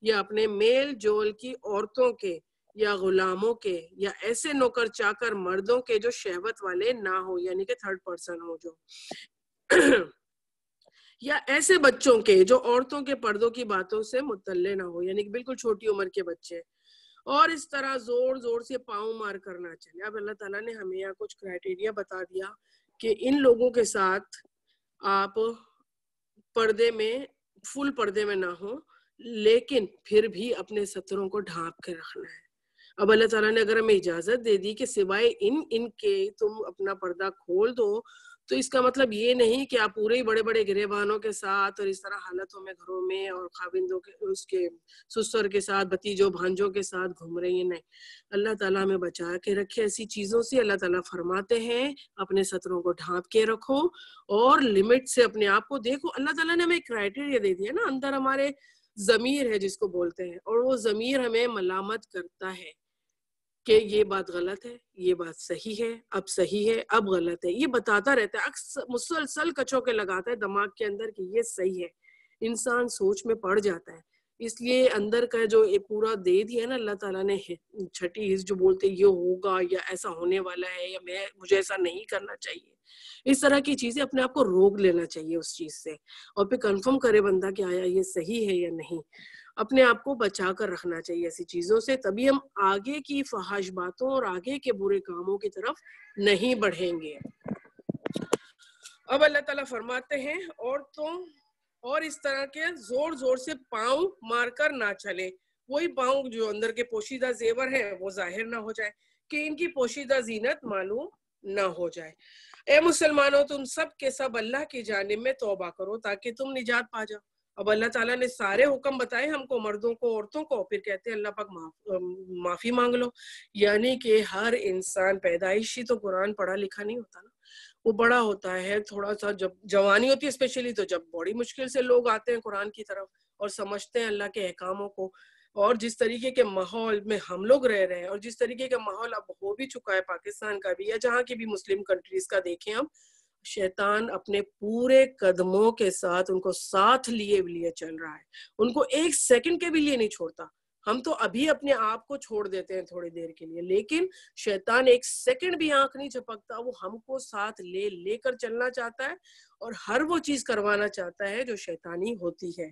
A: یا اپنے میل جول کی عورتوں کے یا غلاموں کے یا ایسے نوکر چاکر مردوں کے جو شہوت والے نہ ہو, یعنی کہ تھرڈ پرسن ہو جو, یا ایسے بچوں کے جو عورتوں کے پردوں کی باتوں سے مطلع نہ ہو, یعنی کہ بالکل چھوٹی عمر کے بچے. اور اس طرح زور زور سے پاؤں مار کرنا چلے. اب اللہ تعالیٰ نے ہمیں یہاں کچھ کرائٹیریا بتا دیا کہ ان لوگوں کے ساتھ آپ پردے میں, فل پردے میں نہ ہو, لیکن پھر بھی اپنے ستروں کو ڈھانپ کے رکھنا ہے. اب اللہ تعالیٰ نے اگر ہمیں اجازت دے دی کہ سوائے ان کے تم اپنا پردہ کھول دو, تو اس کا مطلب یہ نہیں کہ آپ پورے بڑے بڑے گریبانوں کے ساتھ اور اس طرح حالتوں میں گھروں میں اور خاوندوں کے اس کے سسر کے ساتھ بھتیجوں بھانجوں کے ساتھ گھوم رہی ہیں. نہیں, اللہ تعالیٰ ہمیں بچا کے رکھے ایسی چیزوں سے. اللہ تعالیٰ فرماتے ہیں اپنے سطروں کو ڈھانپ کے رکھو اور لمٹ سے اپنے آپ کو دیکھو. اللہ تعالیٰ نے ہمیں ایک کرائٹیریا دے دیا نا, اندر ہمارے ضمیر ہے جس کو بولتے ہیں, اور وہ ضمیر ہمیں ملامت کرتا ہے کہ یہ بات غلط ہے, یہ بات صحیح ہے, اب صحیح ہے, اب غلط ہے. یہ بتاتا رہتا ہے, اکثر مسلسل کچوں کے لگاتا ہے دماغ کے اندر کہ یہ صحیح ہے. انسان سوچ میں پڑ جاتا ہے. اس لیے اندر کا جو پورا دے دیا نا اللہ تعالیٰ نے, چھٹی حص جو بولتے یہ ہوگا یا ایسا ہونے والا ہے یا مجھے ایسا نہیں کرنا چاہیے, اس طرح کی چیزیں اپنے آپ کو روک لینا چاہیے اس چیز سے, اور پھر کنفرم کرے بندہ کہ آیا یہ صحیح ہے یا نہیں. اپنے آپ کو بچا کر رکھنا چاہیے ایسی چیزوں سے, تبھی ہم آگے کی فحش باتوں اور آگے کے برے کاموں کی طرف نہیں بڑھیں گے. اب اللہ تعالیٰ فرماتے ہیں عورتوں اور اس طرح کے زور زور سے پاؤں مار کر نہ چلے. وہی پاؤں جو اندر کے پوشیدہ زیور ہیں وہ ظاہر نہ ہو جائے, کہ ان کی پوشیدہ زینت معلوم نہ ہو جائے. اے مسلمانوں, تم سب کے سب اللہ کی جانب میں توبہ کرو تاکہ تم نجات پا جاؤ. اب اللہ تعالیٰ نے سارے حکم بتائے ہم کو, مردوں کو عورتوں کو, پھر کہتے ہیں اللہ پاک معافی مانگ لو. یعنی کہ ہر انسان پیدائشی تو قرآن پڑھا لکھا نہیں ہوتا نا, وہ بڑا ہوتا ہے تھوڑا سا, جب جوانی ہوتی ہے اسپیشلی, تو جب بڑی مشکل سے لوگ آتے ہیں قرآن کی طرف اور سمجھتے ہیں اللہ کے احکاموں کو. اور جس طریقے کے ماحول میں ہم لوگ رہ رہے ہیں اور جس طریقے کا ماحول اب ہو بھی چکا ہے پاکستان کا بھی یا جہاں کی بھی مسلم کنٹریز کا دیکھیں ہم, شیطان اپنے پورے قدموں کے ساتھ ان کو ساتھ لیے چل رہا ہے, ان کو ایک سیکنڈ کے بھی لیے نہیں چھوڑتا. ہم تو ابھی اپنے آپ کو چھوڑ دیتے ہیں تھوڑی دیر کے لیے, لیکن شیطان ایک سیکنڈ بھی آنکھ نہیں جھپکتا, وہ ہم کو ساتھ لے کر چلنا چاہتا ہے اور ہر وہ چیز کروانا چاہتا ہے جو شیطانی ہوتی ہے.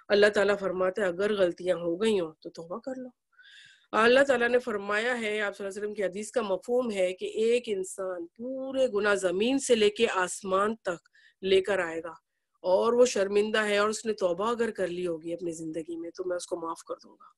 A: اللہ تعالیٰ فرماتا ہے اگر غلطیاں ہو گئی ہوں تو توبہ کر لو. اللہ تعالیٰ نے فرمایا ہے, آپ صلی اللہ علیہ وسلم کی حدیث کا مفہوم ہے کہ ایک انسان پورے گناہ زمین سے لے کے آسمان تک لے کر آئے گا اور وہ شرمندہ ہے اور اس نے توبہ اگر کر لی ہوگی اپنی زندگی میں تو میں اس کو معاف کر دوں گا.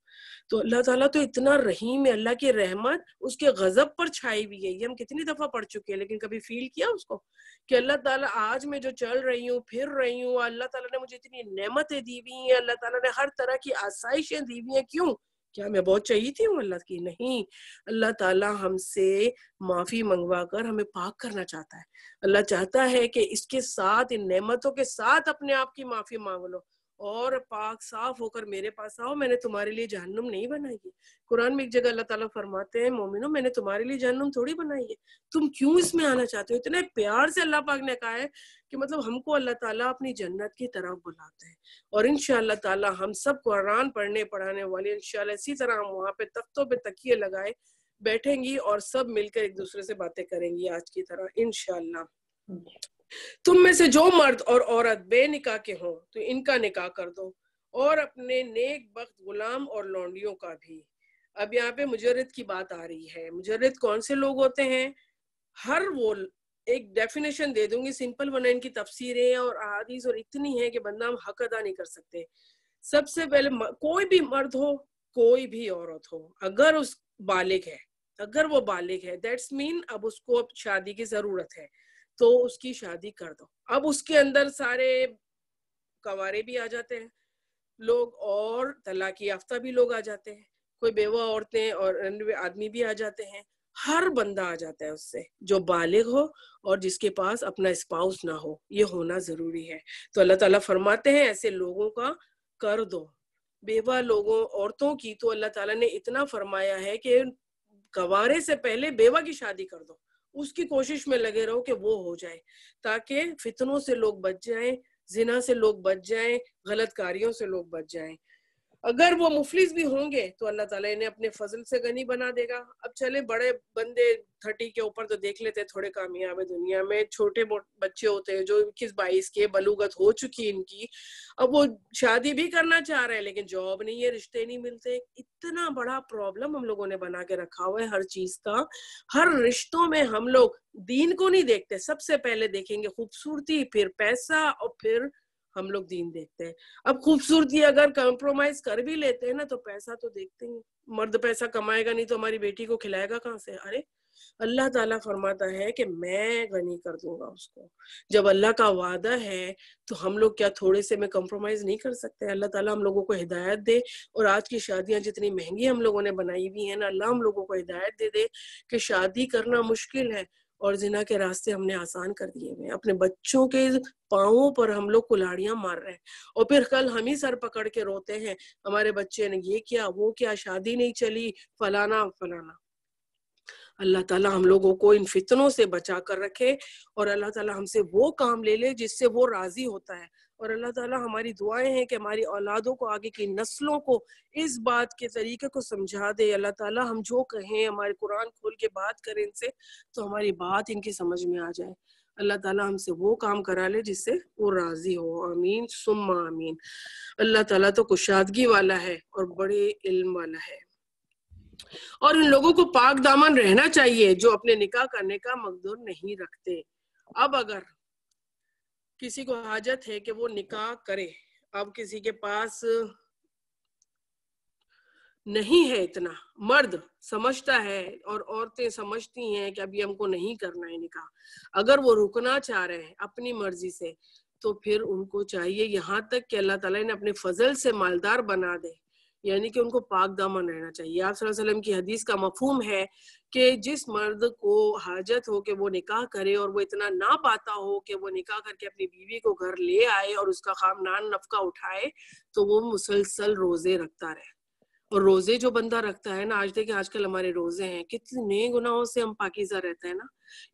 A: تو اللہ تعالیٰ تو اتنا رحیم ہے, اللہ کی رحمت اس کے غضب پر چھائی ہوئی ہے. یہ ہم کتنی دفعہ پڑھ چکے ہیں, لیکن کبھی فیل کیا اس کو کہ اللہ تعالیٰ آج میں جو چل رہی ہوں پھر رہی ہوں, اللہ تعالیٰ نے مجھے اتنی نعمتیں دی ہوئی ہیں, اللہ تعالیٰ نے ہر طرح کی آسائشیں دی ہوئی ہیں. کیوں؟ کیا میں بہت چاہیے تھی ہوں اللہ کی؟ نہیں, اللہ تعالیٰ ہم سے معافی منگوا کر ہمیں پاک کرنا چاہتا ہے. اللہ چاہتا ہے کہ اس کے ساتھ, ان نعمتوں کے ساتھ اپنے آپ کی معافی مانگ لو اور پاک صاف ہو کر میرے پاس آؤ, میں نے تمہارے لیے جہنم نہیں بنائی ہے. قرآن میں ایک جگہ اللہ تعالیٰ فرماتے ہیں مومنوں میں نے تمہارے لیے جہنم تھوڑی بنائی ہے, تم کیوں اس میں آنا چاہتے ہو. اتنے پیار سے اللہ پاک نے کہا ہے کہ مطلب ہم کو اللہ تعالیٰ اپنی جنت کی طرف بلاتے ہیں. اور انشاءاللہ تعالیٰ ہم سب قرآن پڑھنے پڑھانے والے انشاءاللہ اسی طرح ہم وہاں پہ تختوں پہ تکیے لگائے بیٹھیں گی اور سب مل کر ایک دوسرے سے باتیں کریں گی آج کی طرح انشاءاللہ. تم میں سے جو مرد اور عورت بے نکاح کے ہوں تو ان کا نکاح کر دو, اور اپنے نیک بخت غلام اور لونڈیوں کا بھی. اب یہاں پہ مجرد کی بات آ رہی ہے. مجرد کون سے لوگ ہوتے ہیں؟ ہر وہ, ایک ڈیفینیشن دے دوں گی سمپل بنا, ان کی تفسیریں اور احادیث اور اتنی ہے کہ بندہ ہم حق ادا نہیں کر سکتے. سب سے پہلے کوئی بھی مرد ہو کوئی بھی عورت ہو, اگر اس بالغ ہے, اگر وہ بالغ ہے, دیٹس مین اب اس کو اب شادی کی ضرورت ہے تو اس کی شادی کر دو. اب اس کے اندر سارے کنوارے بھی آ جاتے ہیں لوگ اور طلاق یافتہ بھی لوگ آ جاتے ہیں, کوئی بیوہ عورتیں اور آدمی بھی آ جاتے ہیں, ہر بندہ آ جاتا ہے اس سے جو بالغ ہو اور جس کے پاس اپنا اسپاؤس نہ ہو. یہ ہونا ضروری ہے. تو اللہ تعالیٰ فرماتے ہیں ایسے لوگوں کا کر دو. بیوہ لوگوں عورتوں کی تو اللہ تعالیٰ نے اتنا فرمایا ہے کہ کنوارے سے پہلے بیوہ کی شادی کر دو, اس کی کوشش میں لگے رہو کہ وہ ہو جائے تاکہ فتنوں سے لوگ بچ جائیں, زنا سے لوگ بچ جائیں, غلط کاریوں سے لوگ بچ جائیں. اگر وہ مفلس بھی ہوں گے تو اللہ تعالیٰ انہیں اپنے فضل سے غنی بنا دے گا. اب چلے بڑے بندے 30 کے اوپر تو دیکھ لیتے تھوڑے کامیاب ہے دنیا میں, چھوٹے بچے ہوتے ہیں جو 21-22 کے, بلوغت ہو چکی ان کی, اب وہ شادی بھی کرنا چاہ رہے ہیں لیکن جاب نہیں ہے, رشتے نہیں ملتے. اتنا بڑا پرابلم ہم لوگوں نے بنا کے رکھا ہوا ہے ہر چیز کا. ہر رشتوں میں ہم لوگ دین کو نہیں دیکھتے, سب سے پہلے دیکھیں گے خوبصورتی, پھر پیسہ, اور پھر ہم لوگ دین دیکھتے ہیں. اب خوبصورتی اگر کمپرومائز کر بھی لیتے ہیں نا تو پیسہ تو دیکھتے ہیں. مرد پیسہ کمائے گا نہیں تو ہماری بیٹی کو کھلائے گا کہاں سے؟ ارے اللہ تعالیٰ فرماتا ہے کہ میں غنی کر دوں گا اس کو. جب اللہ کا وعدہ ہے تو ہم لوگ کیا تھوڑے سے میں کمپرومائز نہیں کر سکتے؟ اللہ تعالیٰ ہم لوگوں کو ہدایت دے. اور آج کی شادیاں جتنی مہنگی ہم لوگوں نے بنائی ہوئی ہیں نا، اللہ ہم لوگوں کو ہدایت دے دے کہ شادی کرنا مشکل ہے اور زنا کے راستے ہم نے آسان کر دیے ہوئے. اپنے بچوں کے پاؤں پر ہم لوگ کلاڑیاں مار رہے ہیں اور پھر کل ہم ہی سر پکڑ کے روتے ہیں ہمارے بچے نے یہ کیا وہ کیا، شادی نہیں چلی، فلانا فلانا. اللہ تعالیٰ ہم لوگوں کو ان فتنوں سے بچا کر رکھے اور اللہ تعالیٰ ہم سے وہ کام لے لے جس سے وہ راضی ہوتا ہے. اور اللہ تعالیٰ ہماری دعائیں ہیں کہ ہماری اولادوں کو، آگے کی نسلوں کو اس بات کے طریقے کو سمجھا دے. اللہ تعالیٰ ہم جو کہیں ہمارے قرآن کھول کے بات کریں ان سے تو ہماری بات ان کی سمجھ میں آ جائے. اللہ تعالیٰ ہم سے وہ کام کرا لے جس سے وہ راضی ہو. آمین ثم آمین. اللہ تعالیٰ تو کشادگی والا ہے اور بڑے علم والا ہے. اور ان لوگوں کو پاک دامن رہنا چاہیے جو اپنے نکاح کرنے کا مقدور نہیں رکھتے. اب اگر کسی کو حاجت ہے کہ وہ نکاح کرے، اب کسی کے پاس نہیں ہے اتنا، مرد سمجھتا ہے اور عورتیں سمجھتی ہیں کہ ابھی ہم کو نہیں کرنا ہے نکاح، اگر وہ رکنا چاہ رہے ہیں اپنی مرضی سے تو پھر ان کو چاہیے یہاں تک کہ اللہ تعالیٰ نے اپنے فضل سے مالدار بنا دے، یعنی کہ ان کو پاک دامن رہنا چاہیے. آپ صلی اللہ علیہ وسلم کی حدیث کا مفہوم ہے کہ جس مرد کو حاجت ہو کہ وہ نکاح کرے اور وہ اتنا نہ پاتا ہو کہ وہ نکاح کر کے اپنی بیوی کو گھر لے آئے اور اس کا خاندان نفقہ اٹھائے تو وہ مسلسل روزے رکھتا رہے. اور روزے جو بندہ رکھتا ہے نا، آج دیکھیں آج کل ہمارے روزے ہیں کتنے گناہوں سے ہم پاکیزہ رہتے ہیں نا.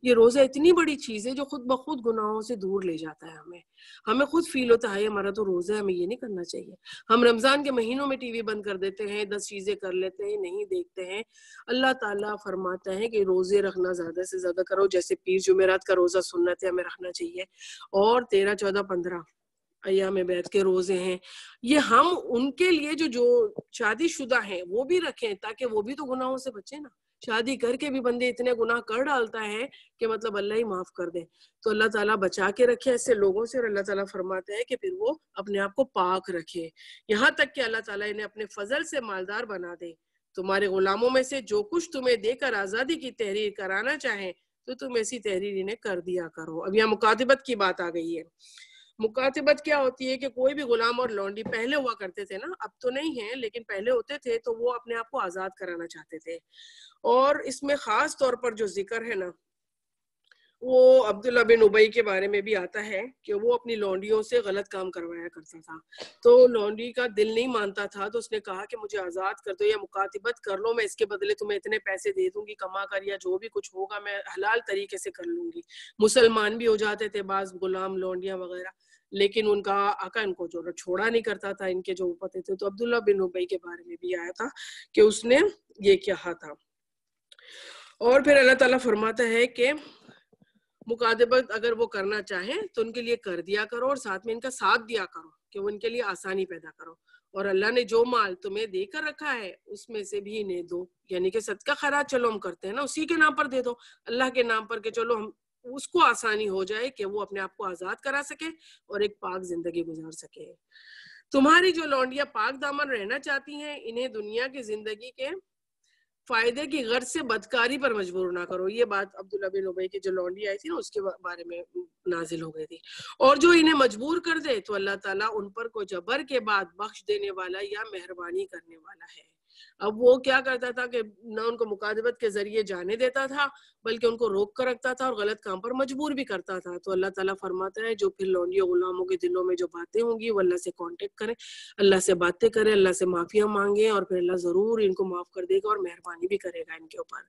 A: یہ روزہ اتنی بڑی چیز ہے جو خود بخود گناہوں سے دور لے جاتا ہے. ہمیں خود فیل ہوتا ہے ہمارا تو روزہ ہے، ہمیں یہ نہیں کرنا چاہیے. ہم رمضان کے مہینوں میں ٹی وی بند کر دیتے ہیں، 10 چیزیں کر لیتے ہیں، نہیں دیکھتے ہیں. اللہ تعالیٰ فرماتا ہے کہ روزے رکھنا زیادہ سے زیادہ کرو، جیسے پیر جمعرات کا روزہ سنت ہے ہمیں رکھنا چاہیے، اور 13 14 15 ایام بیعت کے روزے ہیں. یہ ہم ان کے لیے جو شادی شدہ ہیں وہ بھی رکھیں تاکہ وہ بھی تو گناہوں سے بچے نا. شادی کر کے بھی بندے اتنے گناہ کر ڈالتا ہے کہ مطلب اللہ ہی معاف کر دے. تو اللہ تعالیٰ بچا کے رکھے ایسے لوگوں سے، اور اللہ تعالیٰ فرماتا ہے کہ پھر وہ اپنے آپ کو پاک رکھے یہاں تک کہ اللہ تعالیٰ انہیں اپنے فضل سے مالدار بنا دے. تمہارے غلاموں میں سے جو کچھ تمہیں دے کر آزادی کی تحریر کرانا چاہیں تو تم ایسی تحریر انہیں کر دیا کرو. اب یہاں مکاتبت کی بات آ گئی ہے. مکاتبت کیا ہوتی ہے کہ کوئی بھی غلام اور لونڈی پہلے ہوا کرتے تھے نا، اب تو نہیں ہیں لیکن پہلے ہوتے تھے، تو وہ اپنے آپ کو آزاد کرانا چاہتے تھے. اور اس میں خاص طور پر جو ذکر ہے نا وہ عبداللہ بن ابی کے بارے میں بھی آتا ہے کہ وہ اپنی لونڈیوں سے غلط کام کروایا کرتا تھا. تو لونڈی کا دل نہیں مانتا تھا تو اس نے کہا کہ مجھے آزاد کر دو یا مکاتبت کر لو، میں اس کے بدلے تمہیں اتنے پیسے دے دوں گی کما کر، یا جو بھی کچھ ہوگا میں حلال طریقے سے کر لوں گی. مسلمان بھی ہو جاتے تھے بعض غلام لونڈیاں وغیرہ، لیکن ان کا آقا ان کو جو چھوڑا نہیں کرتا تھا ان کے جو پتے تھے. تو عبداللہ بن ابی کے بارے میں بھی آیا تھا کہ اس نے یہ کہا تھا. اور پھر اللہ تعالیٰ فرماتا ہے کہ مکاتبت اگر وہ کرنا چاہیں تو ان کے لیے کر دیا کرو، اور ساتھ میں ان کا ساتھ دیا کرو کہ وہ ان کے لیے آسانی پیدا کرو. اور اللہ نے جو مال تمہیں دے کر رکھا ہے اس میں سے بھی انہیں دو، یعنی کہ صدقہ خیرات چلو ہم کرتے ہیں نا، اسی کے نام پر دے دو، اللہ کے نام پر، کہ چلو ہم اس کو آسانی ہو جائے کہ وہ اپنے آپ کو آزاد کرا سکے اور ایک پاک زندگی گزار سکے. تمہاری جو لونڈیاں پاک دامن رہنا چاہتی ہیں انہیں دنیا کی زندگی کے فائدے کی غرض سے بدکاری پر مجبور نہ کرو. یہ بات عبداللہ بن ابی کی جو لونڈی آئی تھی نا اس کے بارے میں نازل ہو گئی تھی. اور جو انہیں مجبور کر دے تو اللہ تعالیٰ ان پر کو جبر کے بعد بخش دینے والا یا مہربانی کرنے والا ہے. اب وہ کیا کرتا تھا کہ نہ ان کو مکاتبت کے ذریعے جانے دیتا تھا بلکہ ان کو روک کر رکھتا تھا اور غلط کام پر مجبور بھی کرتا تھا. تو اللہ تعالیٰ فرماتا ہے جو پھر لونڈی غلاموں کے دلوں میں جو باتیں ہوں گی وہ اللہ سے کانٹیکٹ کریں، اللہ سے باتیں کریں، اللہ سے معافیاں مانگیں، اور پھر اللہ ضرور ان کو معاف کر دے گا اور مہربانی بھی کرے گا ان کے اوپر.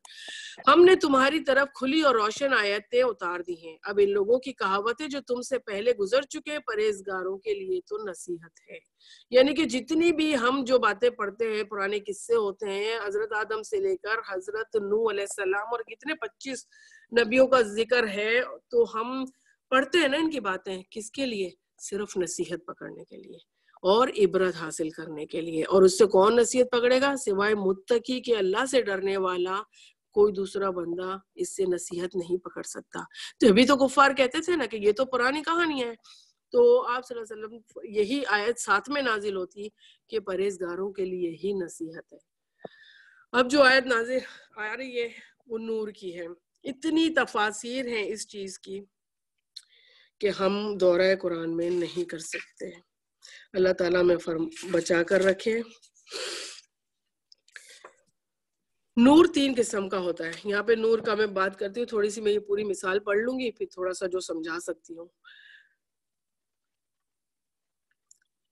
A: ہم نے تمہاری طرف کھلی اور روشن آیتیں اتار دی ہیں. اب ان لوگوں کی کہاوتیں جو تم سے پہلے گزر چکے پرہیزگاروں کے لیے تو نصیحت ہے. یعنی کہ جتنی بھی ہم جو باتیں پڑھتے ہیں، پرانے قصے ہوتے ہیں، حضرت آدم سے لے کر حضرت نوح علیہ السلام اور کتنے 25 نبیوں کا ذکر ہے، تو ہم پڑھتے ہیں نا ان کی باتیں کس کے لیے؟ صرف نصیحت پکڑنے کے لیے اور عبرت حاصل کرنے کے لیے. اور اس سے کون نصیحت پکڑے گا سوائے متقی کے؟ اللہ سے ڈرنے والا کوئی دوسرا بندہ اس سے نصیحت نہیں پکڑ سکتا. تو ابھی تو کفار کہتے تھے نا کہ یہ تو پرانی کہانی ہے. تو آپ صلی اللہ علیہ وسلم یہی آیت ساتھ میں نازل ہوتی کہ پرہیزگاروں کے لیے ہی نصیحت ہے. اب جو آیت نازل آ رہی ہے وہ نور کی ہے. اتنی تفاسیر ہیں اس چیز کی کہ ہم دورہ قرآن میں نہیں کر سکتے. اللہ تعالیٰ میں بچا کر رکھے. نور 3 قسم کا ہوتا ہے. یہاں پہ نور کا میں بات کرتی ہوں، تھوڑی سی میں یہ پوری مثال پڑھ لوں گی، پھر تھوڑا سا جو سمجھا سکتی ہوں.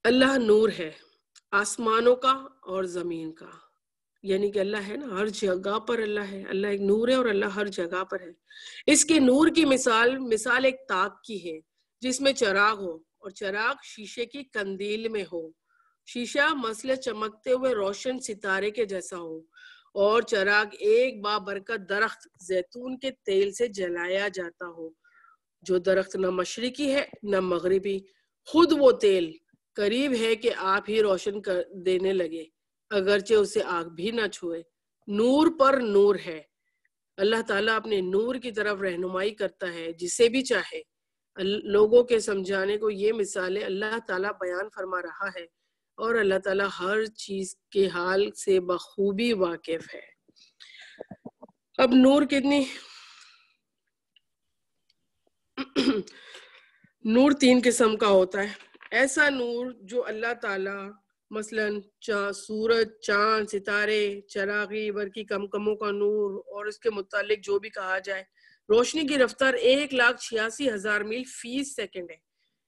A: اللہ نور ہے آسمانوں کا اور زمین کا، یعنی کہ اللہ ہے نا، ہر جگہ پر اللہ ہے. اللہ ایک نور ہے اور اللہ ہر جگہ پر ہے. اس کے نور کی مثال ایک تاک کی ہے جس میں چراغ ہو، اور چراغ شیشے کی قندیل میں ہو. شیشہ مثل چمکتے ہوئے روشن ستارے کے جیسا ہو، اور چراغ ایک بابرکت درخت زیتون کے تیل سے جلایا جاتا ہو، جو درخت نہ مشرقی ہے نہ مغربی. خود وہ تیل قریب ہے کہ آپ ہی روشن کر دینے لگے، اگرچہ اسے آگ بھی نہ چھوئے. نور پر نور ہے. اللہ تعالیٰ اپنے نور کی طرف رہنمائی کرتا ہے جسے بھی چاہے. لوگوں کے سمجھانے کو یہ مثالیں اللہ تعالیٰ بیان فرما رہا ہے، اور اللہ تعالیٰ ہر چیز کے حال سے بخوبی واقف ہے. اب نور کتنی نور 3 قسم کا ہوتا ہے. ایسا نور جو اللہ تعالیٰ مثلاً سورج، چاند، ستارے، چراغی، برقی کمکموں کا نور اور اس کے متعلق جو بھی کہا جائے، روشنی کی رفتار 1,86,000 میل فی سیکنڈ ہے.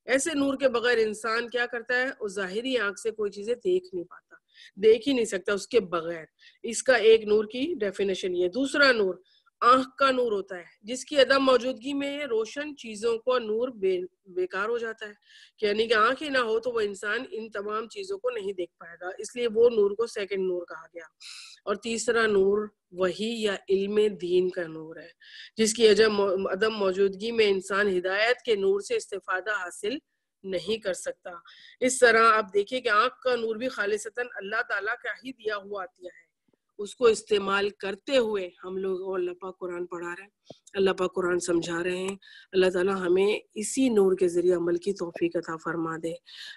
A: ایسے نور کے بغیر انسان کیا کرتا ہے؟ وہ ظاہری آنکھ سے کوئی چیزیں دیکھ نہیں پاتا، دیکھ ہی نہیں سکتا اس کے بغیر. اس کا ایک نور کی ڈیفینیشن یہ. دوسرا نور آنکھ کا نور ہوتا ہے، جس کی عدم موجودگی میں روشن چیزوں کو نور بیکار ہو جاتا ہے. یعنی کہ آنکھ ہی نہ ہو تو وہ انسان ان تمام چیزوں کو نہیں دیکھ پائے گا، اس لیے وہ نور کو سیکنڈ نور کہا گیا. اور تیسرا نور وحی یا علم دین کا نور ہے، جس کی عدم موجودگی میں انسان ہدایت کے نور سے استفادہ حاصل نہیں کر سکتا. اس طرح آپ دیکھیں کہ آنکھ کا نور بھی خالصتاً اللہ تعالیٰ کا ہی دیا ہوا عطیہ ہے. اس کو استعمال کرتے ہوئے ہم لوگ اللہ پاک قرآن پڑھا رہے ہیں، اللہ پاک قرآن سمجھا رہے ہیں. اللہ تعالیٰ ہمیں اسی نور کے ذریعے عمل کی توفیق عطا فرما دے.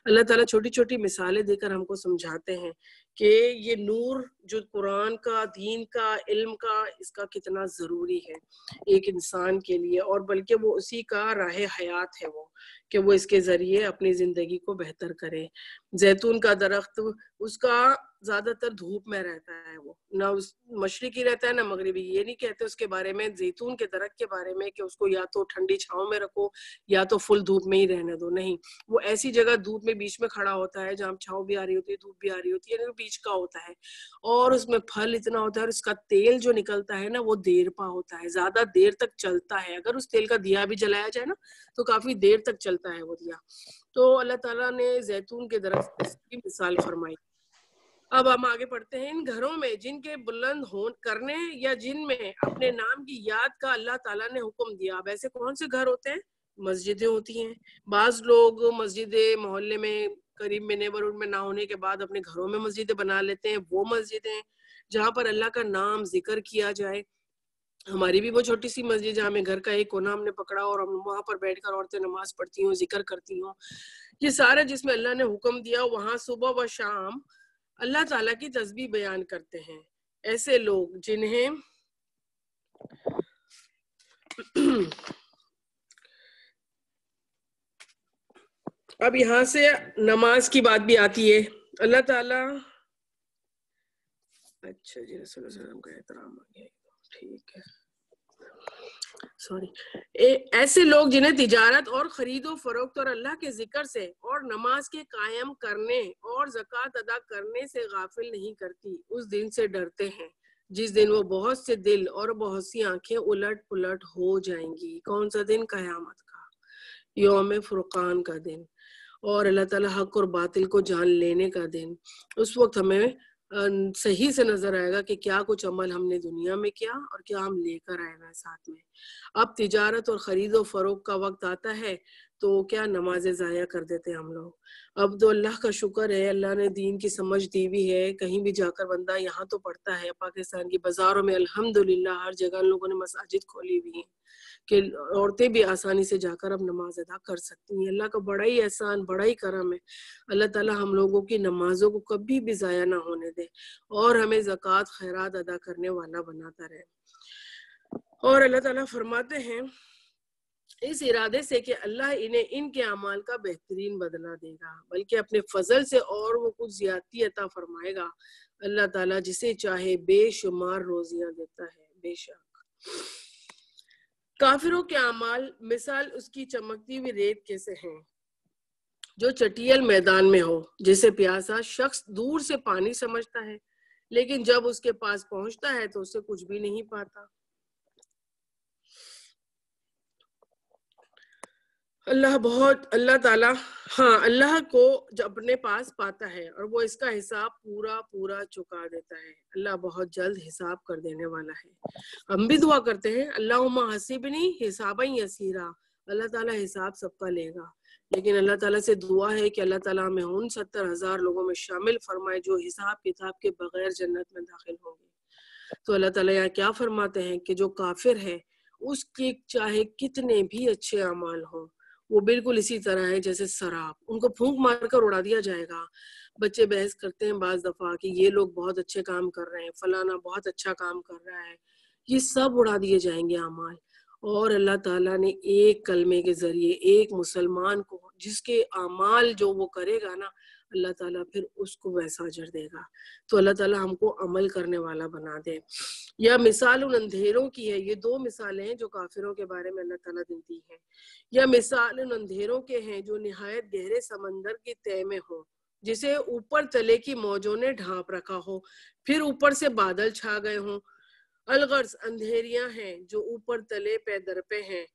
A: اللہ تعالیٰ چھوٹی چھوٹی مثالیں دے کر ہم کو سمجھاتے ہیں کہ یہ نور جو قرآن کا، دین کا، علم کا، اس کا کتنا ضروری ہے ایک انسان کے لیے، اور بلکہ وہ اسی کا راہ حیات ہے، وہ کہ وہ اس کے ذریعے اپنی زندگی کو بہتر کرے. زیتون کا درخت، اس کا زیادہ تر دھوپ میں رہتا ہے، وہ نہ مشرقی رہتا ہے نہ مغربی. یہ نہیں کہتے اس کے بارے میں، زیتون کے درخت کے بارے میں، کہ اس کو یا تو ٹھنڈی چھاؤں میں رکھو یا تو فل دھوپ میں ہی رہنے دو. نہیں، وہ ایسی جگہ دھوپ میں بیچ میں کھڑا ہوتا ہے جہاں چھاؤں بھی آ رہی ہوتی ہے، دھوپ بھی آ رہی ہوتی ہے، یعنی بیچ کا ہوتا ہے. اور اس میں پھل اتنا ہوتا ہے، اور اس کا تیل جو نکلتا ہے نا وہ دیر پا ہوتا ہے، زیادہ دیر تک چلتا ہے. اگر اس تیل کا دیا بھی جلایا جائے نا تو کافی دیر تک چلتا ہے وہ دیا. تو اللہ تعالیٰ نے زیتون کے درخت کی مثال فرمائی. اب ہم آگے پڑھتے ہیں. ان گھروں میں جن کے بلند کرنے یا جن میں اپنے نام کی یاد کا اللہ تعالیٰ نے حکم دیا. اب ایسے کون سے گھر ہوتے ہیں؟ مسجدیں ہوتی ہیں. بعض لوگ مسجدیں محلے میں قریب میں نیبرہڈ میں نہ ہونے کے بعد اپنے گھروں میں مسجدیں بنا لیتے ہیں. وہ مسجدیں جہاں پر اللہ کا نام ذکر کیا جائے. ہماری بھی وہ چھوٹی سی مسجد جہاں میں گھر کا ایک کونا ہم نے پکڑا اور ہم وہاں پر بیٹھ کر عورتیں نماز پڑھتی ہوں، ذکر کرتی ہوں. یہ سارا جس میں اللہ نے حکم دیا، وہاں صبح و شام اللہ تعالیٰ کی تسبیح بیان کرتے ہیں. ایسے لوگ جنہیں اب یہاں سے نماز کی بات بھی آتی ہے. اللہ تعالیٰ اچھا جی، رسول اللہ صلی اللہ علیہ وسلم کا احترام آ گیا، ٹھیک ہے، سوری. ایسے لوگ جنہیں تجارت اور خرید و فروخت اور اللہ کے ذکر سے اور نماز کے قائم کرنے اور زکوٰۃ ادا کرنے سے غافل نہیں کرتی، اس دن سے ڈرتے ہیں جس دن وہ بہت سے دل اور بہت سی آنکھیں الٹ پلٹ ہو جائیں گی. کون سا دن؟ قیامت کا، یوم فرقان کا دن، اور اللہ تعالیٰ حق اور باطل کو جان لینے کا دن. اس وقت ہمیں صحیح سے نظر آئے گا کہ کیا کچھ عمل ہم نے دنیا میں کیا اور کیا ہم لے کر آئے ہوئے ساتھ میں. اب تجارت اور خرید و فروخت کا وقت آتا ہے تو کیا نمازیں ضائع کر دیتے ہم لوگ. اب تو اللہ کا شکر ہے، اللہ نے دین کی سمجھ دی بھی ہے. کہیں بھی جا کر بندہ یہاں تو پڑھتا ہے، پاکستان کی بازاروں میں الحمدللہ ہر جگہ ان لوگوں نے مساجد کھولی ہوئی ہیں کہ عورتیں بھی آسانی سے جا کر اب نماز ادا کر سکتی ہیں. اللہ کا بڑا ہی احسان، بڑا ہی کرم ہے. اللہ تعالیٰ ہم لوگوں کی نمازوں کو کبھی بھی ضائع نہ ہونے دے اور ہمیں زکوٰۃ خیرات ادا کرنے والا بناتا رہے. اور اللہ تعالیٰ فرماتے ہیں اس ارادے سے کہ اللہ انہیں ان کے اعمال کا بہترین بدلہ دے گا، بلکہ اپنے فضل سے اور وہ کچھ زیادتی عطا فرمائے گا۔ اللہ تعالیٰ جسے چاہے بے شمار روزیاں دیتا ہے۔ بے شک کافروں کے اعمال مثال اس کی چمکتی ہوئی ریت کیسے ہیں جو چٹیل میدان میں ہو، جسے پیاسا شخص دور سے پانی سمجھتا ہے لیکن جب اس کے پاس پہنچتا ہے تو اسے کچھ بھی نہیں پاتا۔ اللہ تعالیٰ اللہ کو جو اپنے پاس پاتا ہے اور وہ اس کا حساب پورا چکا دیتا ہے۔ اللہ بہت جلد حساب کر دینے والا ہے۔ ہم بھی دعا کرتے ہیں اللہم حسبنی حسابا یسیرا، اللہ تعالیٰ حساب سب کا لے گا، لیکن اللہ تعالیٰ سے دعا ہے کہ اللہ تعالیٰ ہمیں ان 70,000 لوگوں میں شامل فرمائے جو حساب کتاب کے بغیر جنت میں داخل ہوں گے۔ تو اللہ تعالیٰ یہاں کیا فرماتے ہیں کہ جو کافر ہے اس کے چاہے کتنے بھی اچھے اعمال ہوں وہ بالکل اسی طرح ہے جیسے سراب، ان کو پھونک مار کر اڑا دیا جائے گا۔ بچے بحث کرتے ہیں بعض دفعہ کہ یہ لوگ بہت اچھے کام کر رہے ہیں، فلانا بہت اچھا کام کر رہا ہے، یہ سب اڑا دیے جائیں گے اعمال۔ اور اللہ تعالیٰ نے ایک کلمے کے ذریعے ایک مسلمان کو جس کے اعمال جو وہ کرے گا نا، اللہ تعالیٰ پھر اس کو ویسا اجر دے گا۔ تو اللہ تعالیٰ ہم کو عمل کرنے والا بنا دے۔ یا مثال ان اندھیروں کی ہے، یہ دو مثالیں ہیں جو کافروں کے بارے میں اللہ تعالیٰ دیتی ہیں۔ یا مثال ان اندھیروں کے ہیں جو نہایت گہرے سمندر کی تہہ میں ہوں، جسے اوپر تلے کی موجوں نے ڈھانپ رکھا ہو، پھر اوپر سے بادل چھا گئے ہوں۔ الغرض اندھیریاں ہیں جو اوپر تلے پہ در پہ ہیں،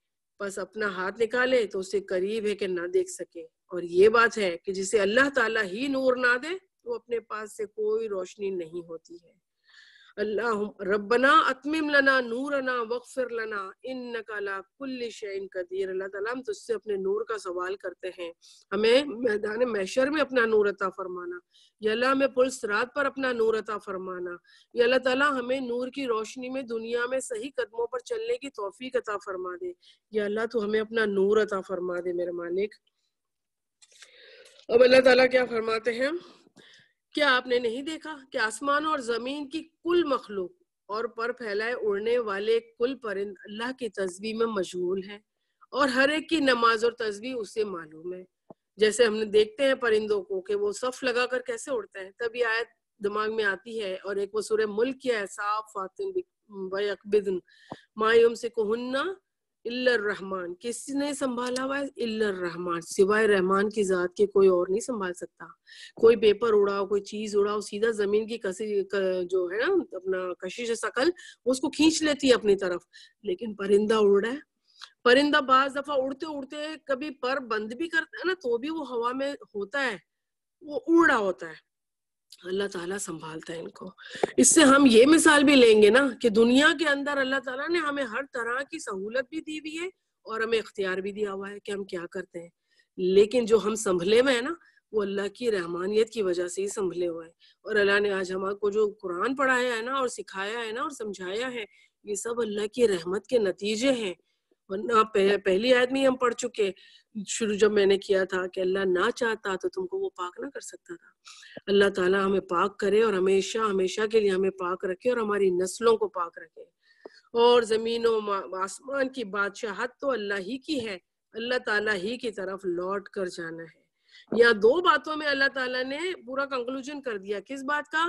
A: بس اپنا ہاتھ نکالے تو اسے قریب ہے کہ نہ دیکھ سکے۔ اور یہ بات ہے کہ جسے اللہ تعالیٰ ہی نور نہ دے تو اپنے پاس سے کوئی روشنی نہیں ہوتی ہے۔ اللہ ربنا اتمم لنا نورنا واغفر لنا انک علی کل شیء قدیر۔ اللہ تعالیٰ ہم تجھ سے اپنے نور کا سوال کرتے ہیں، ہمیں میدان محشر میں اپنا نور عطا فرمانا، یا اللہ ہمیں پل صراط پر اپنا نور عطا فرمانا، یا اللہ تعالیٰ ہمیں نور کی روشنی میں دنیا میں صحیح قدموں پر چلنے کی توفیق عطا فرما دے، یا اللہ تو ہمیں اپنا نور عطا فرما دے میرے مالک۔ اب اللہ تعالیٰ کیا فرماتے ہیں، کیا آپ نے نہیں دیکھا کہ آسمان اور زمین کی کل مخلوق اور پر پھیلائے اڑنے والے کل پرند اللہ کی تسبیح میں مشغول ہے، اور ہر ایک کی نماز اور تسبیح اسے معلوم ہے۔ جیسے ہم نے دیکھتے ہیں پرندوں کو کہ وہ صف لگا کر کیسے اڑتے ہیں، تب یہ آیت دماغ میں آتی ہے۔ اور ایک وہ سورہ ملک کی ہے، صافات ویقبضن ما یمسکہن الا الرحمن، کس نے سنبھالا ہوا ہے؟ الا الرحمن، سوائے رحمان کی ذات کے کوئی اور نہیں سنبھال سکتا۔ کوئی پیپر اڑاؤ، کوئی چیز اڑاؤ، سیدھا زمین کی جو ہے نا اپنا کشش ثقل اس کو کھینچ لیتی ہے اپنی طرف، لیکن پرندہ اڑ رہا ہے۔ پرندہ بعض دفعہ اڑتے اڑتے کبھی پر بند بھی کرتا ہے نا تو بھی وہ ہوا میں ہوتا ہے، وہ اڑ رہا ہوتا ہے، اللہ تعالیٰ سنبھالتا ہے ان کو۔ اس سے ہم یہ مثال بھی لیں گے نا کہ دنیا کے اندر اللہ تعالیٰ نے ہمیں ہر طرح کی سہولت بھی دی ہوئی ہے اور ہمیں اختیار بھی دیا ہوا ہے کہ ہم کیا کرتے ہیں، لیکن جو ہم سنبھلے ہوئے ہیں نا وہ اللہ کی رحمانیت کی وجہ سے ہی سنبھلے ہوئے ہیں۔ اور اللہ نے آج ہمارے کو جو قرآن پڑھایا ہے نا اور سکھایا ہے نا اور سمجھایا ہے، یہ سب اللہ کی رحمت کے نتیجے ہیں۔ ورنہ پہلی آیت میں ہم پڑھ چکے شروع جب میں نے کیا تھا کہ اللہ نہ چاہتا تو تم کو وہ پاک نہ کر سکتا تھا۔ اللہ تعالیٰ ہمیں پاک کرے اور ہمیشہ کے لیے ہمیں پاک رکھے اور ہماری نسلوں کو پاک رکھے۔ اور زمین و آسمان کی بادشاہت تو اللہ ہی کی ہے، اللہ تعالیٰ ہی کی طرف لوٹ کر جانا ہے۔ یہاں دو باتوں میں اللہ تعالیٰ نے پورا کنکلوژن کر دیا۔ کس بات کا؟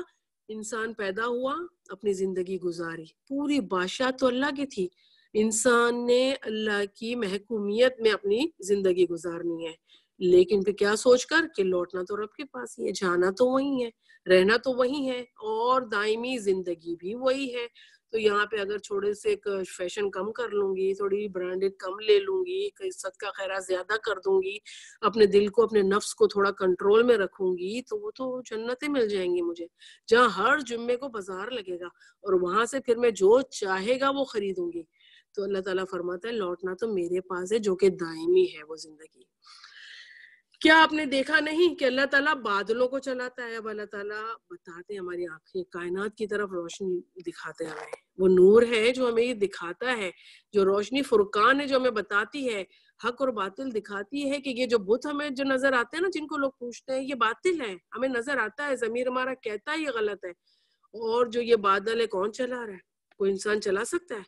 A: انسان پیدا ہوا، اپنی زندگی گزاری، پوری بادشاہت تو اللہ کی تھی، انسان نے اللہ کی محکومیت میں اپنی زندگی گزارنی ہے، لیکن پھر کیا سوچ کر کہ لوٹنا تو رب کے پاس ہی ہے، جانا تو وہی ہے، رہنا تو وہی ہے اور دائمی زندگی بھی وہی ہے۔ تو یہاں پہ اگر تھوڑے سے فیشن کم کر لوں گی، تھوڑی برانڈڈ کم لے لوں گی، صدقہ خیرات زیادہ کر دوں گی، اپنے دل کو اپنے نفس کو تھوڑا کنٹرول میں رکھوں گی تو وہ تو جنتیں مل جائیں گی مجھے، جہاں ہر جمعے کو بازار لگے گا اور وہاں سے پھر میں جو چاہے گا وہ خریدوں گی۔ تو اللہ تعالیٰ فرماتا ہے لوٹنا تو میرے پاس ہے جو کہ دائمی ہے وہ زندگی۔ کیا آپ نے دیکھا نہیں کہ اللہ تعالیٰ بادلوں کو چلاتا ہے؟ اب اللہ تعالیٰ بتاتے ہیں، ہماری آنکھیں کائنات کی طرف روشنی دکھاتے ہیں ہمیں، وہ نور ہے جو ہمیں یہ دکھاتا ہے، جو روشنی فرقان ہے جو ہمیں بتاتی ہے، حق اور باطل دکھاتی ہے کہ یہ جو بت ہمیں جو نظر آتے ہیں نا، جن کو لوگ پوچھتے ہیں یہ باطل ہے، ہمیں نظر آتا ہے، ضمیر ہمارا کہتا ہے یہ غلط ہے، اور جو یہ بادل ہے کون چلا رہا ہے؟ کوئی انسان چلا سکتا ہے؟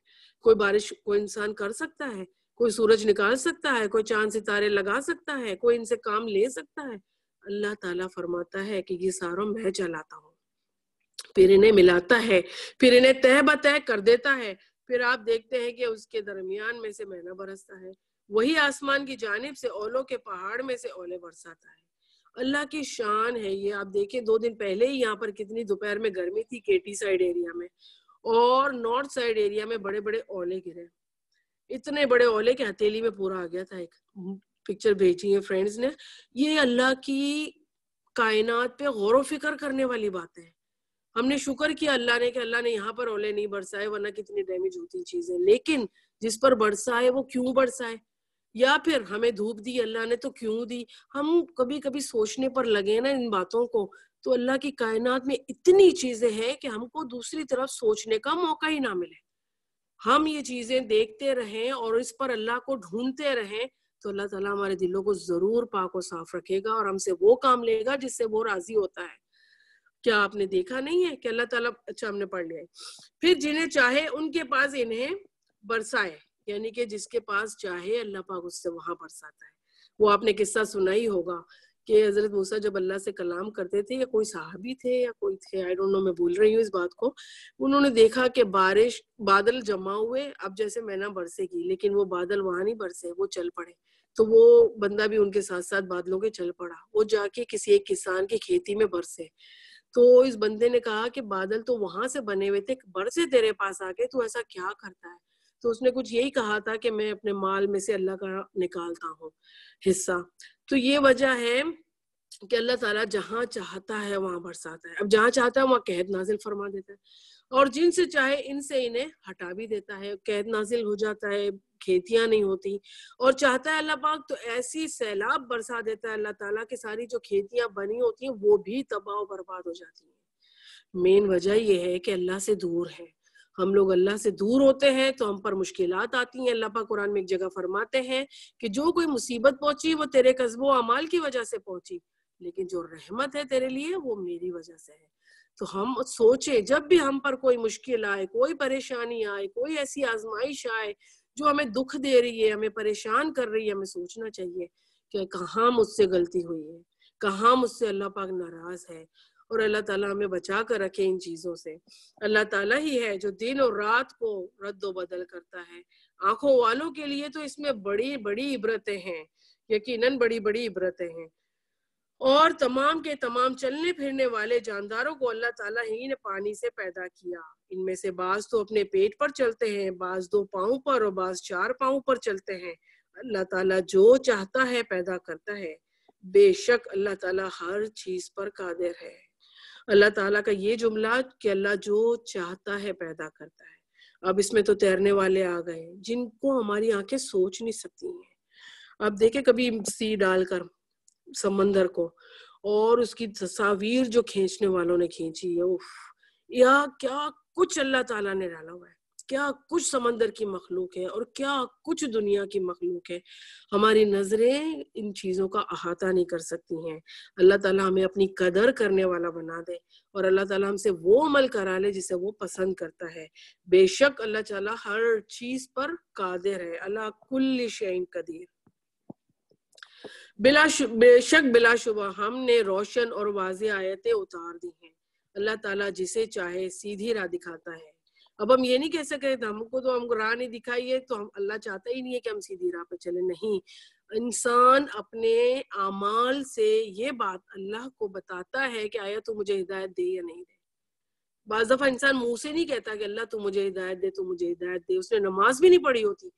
A: کوئی بارش کوئی انسان کر سکتا ہے؟ کوئی سورج نکال سکتا ہے؟ کوئی چاند ستارے لگا سکتا ہے؟ کوئی ان سے کام لے سکتا ہے؟ اللہ تعالیٰ فرماتا ہے کہ یہ ساروں میں چلاتا ہوں، پھر انہیں ملاتا ہے، پھر انہیں تہ بتہ کر دیتا ہے، پھر آپ دیکھتے ہیں کہ اس کے درمیان میں سے مینہ برستا ہے، وہی آسمان کی جانب سے اولوں کے پہاڑ میں سے اولے برساتا ہے۔ اللہ کی شان ہے یہ۔ آپ دیکھیں 2 دن پہلے ہی یہاں پر کتنی دوپہر میں گرمی تھی کیٹی سائڈ ایریا میں، اور نارتھ سائڈ ایریا میں بڑے بڑے اولے گرے، اتنے بڑے اولے کہ ہتھیلی میں پورا آ گیا تھا۔ ایک پکچر بھیجی ہے فرینڈز نے۔ یہ اللہ کی کائنات پہ غور و فکر کرنے والی بات ہے۔ ہم نے شکر کیا اللہ نے کہ اللہ نے یہاں پر اولے نہیں برسائے، ورنہ کتنی ڈیمیج ہوتی چیزیں، لیکن جس پر برسائے وہ کیوں برسائے، یا پھر ہمیں دھوپ دی اللہ نے تو کیوں دی؟ ہم کبھی کبھی سوچنے پر لگے نا ان باتوں کو، تو اللہ کی کائنات میں اتنی چیزیں ہیں کہ ہم کو دوسری طرف سوچنے کا موقع ہی نہ ملے۔ ہم یہ چیزیں دیکھتے رہیں اور اس پر اللہ کو ڈھونڈتے رہیں تو اللہ تعالیٰ ہمارے دلوں کو ضرور پاک و صاف رکھے گا، اور ہم سے وہ کام لے گا جس سے وہ راضی ہوتا ہے۔ کیا آپ نے دیکھا نہیں ہے کہ اللہ تعالیٰ، اچھا ہم نے پڑھ لیا ہے، پھر جنہیں چاہے ان کے پاس انہیں برسائے، یعنی کہ جس کے پاس چاہے اللہ پاک اس سے وہاں برساتا ہے۔ وہ آپ نے قصہ سنا ہی ہوگا کہ حضرت موسیٰ جب اللہ سے کلام کرتے تھے، یا کوئی صحابی تھے یا کوئی تھے، آئی ڈونٹ نو، میں بھول رہی ہوں اس بات کو، انہوں نے دیکھا کہ بادل جمع ہوئے، اب جیسے مینہ برسے گی، لیکن وہ بادل وہاں نہیں برسے، وہ چل پڑے، تو وہ بندہ بھی ان کے ساتھ ساتھ بادلوں کے چل پڑا، وہ جا کے کسی ایک کسان کی کھیتی میں برسے۔ تو اس بندے نے کہا کہ بادل تو وہاں سے بنے ہوئے تھے، برسے تیرے پاس آ کے، تو ایسا کیا کرتا ہے؟ تو اس نے کچھ یہی کہا تھا کہ میں اپنے مال میں سے اللہ کا نکالتا ہوں حصہ۔ تو یہ وجہ ہے کہ اللہ تعالیٰ جہاں چاہتا ہے وہاں برساتا ہے، اب جہاں چاہتا ہے وہاں قحط نازل فرما دیتا ہے، اور جن سے چاہے ان سے انہیں ہٹا بھی دیتا ہے، قحط نازل ہو جاتا ہے، کھیتیاں نہیں ہوتی، اور چاہتا ہے اللہ پاک تو ایسی سیلاب برسا دیتا ہے اللہ تعالیٰ کہ ساری جو کھیتیاں بنی ہوتی ہیں وہ بھی تباہ و برباد ہو جاتی ہیں۔ مین وجہ یہ ہے کہ اللہ سے دور ہے۔ ہم لوگ اللہ سے دور ہوتے ہیں تو ہم پر مشکلات آتی ہیں۔ اللہ پاک قرآن میں ایک جگہ فرماتے ہیں کہ جو کوئی مصیبت پہنچی وہ تیرے کسب و اعمال کی وجہ سے پہنچی، لیکن جو رحمت ہے تیرے لیے وہ میری وجہ سے ہے۔ تو ہم سوچے جب بھی ہم پر کوئی مشکل آئے، کوئی پریشانی آئے، کوئی ایسی آزمائش آئے جو ہمیں دکھ دے رہی ہے، ہمیں پریشان کر رہی ہے، ہمیں سوچنا چاہیے کہ کہاں مجھ سے غلطی ہوئی ہے، کہاں مجھ سے اللہ پاک ناراض ہے، اور اللہ تعالیٰ ہمیں بچا کر رکھے ان چیزوں سے۔ اللہ تعالیٰ ہی ہے جو دن اور رات کو رد و بدل کرتا ہے۔ آنکھوں والوں کے لیے تو اس میں بڑی بڑی عبرتیں ہیں، یقیناً بڑی بڑی عبرتیں ہیں، اور تمام کے تمام چلنے پھرنے والے جانداروں کو اللہ تعالیٰ ہی نے پانی سے پیدا کیا۔ ان میں سے بعض تو اپنے پیٹ پر چلتے ہیں، بعض 2 پاؤں پر، اور بعض 4 پاؤں پر چلتے ہیں۔ اللہ تعالیٰ جو چاہتا ہے پیدا کرتا ہے، بے شک اللہ تعالیٰ ہر چیز پر قادر ہے۔ اللہ تعالیٰ کا یہ جملہ کہ اللہ جو چاہتا ہے پیدا کرتا ہے۔ اب اس میں تو تیرنے والے آ گئے جن کو ہماری آنکھیں سوچ نہیں سکتی ہیں۔ اب دیکھیں کبھی سی ڈال کر سمندر کو، اور اس کی تصاویر جو کھینچنے والوں نے کھینچی ہے، یا کیا کچھ اللہ تعالیٰ نے ڈالا ہوا ہے، کیا کچھ سمندر کی مخلوق ہے اور کیا کچھ دنیا کی مخلوق ہے۔ ہماری نظریں ان چیزوں کا احاطہ نہیں کر سکتی ہیں۔ اللہ تعالیٰ ہمیں اپنی قدر کرنے والا بنا دے، اور اللہ تعالیٰ ہم سے وہ عمل کرا لے جسے وہ پسند کرتا ہے۔ بے شک اللہ تعالیٰ ہر چیز پر قادر ہے، اللہ کل شیء قدیر۔ بے شک بلا شبہ ہم نے روشن اور واضح آیتیں اتار دی ہیں۔ اللہ تعالیٰ جسے چاہے سیدھی راہ دکھاتا ہے۔ اب ہم یہ نہیں کہہ سکتے ہم کو تو ہم راہ نہیں دکھائی ہے تو اللہ چاہتا ہی نہیں ہے کہ ہم سیدھی راہ پہ چلیں، نہیں۔ انسان اپنے اعمال سے یہ بات اللہ کو بتاتا ہے کہ آیا تو مجھے ہدایت دے یا نہیں دے۔ بعض دفعہ انسان منہ سے نہیں کہتا کہ اللہ تو مجھے ہدایت دے، تو مجھے ہدایت دے، اس نے نماز بھی نہیں پڑھی ہوتی،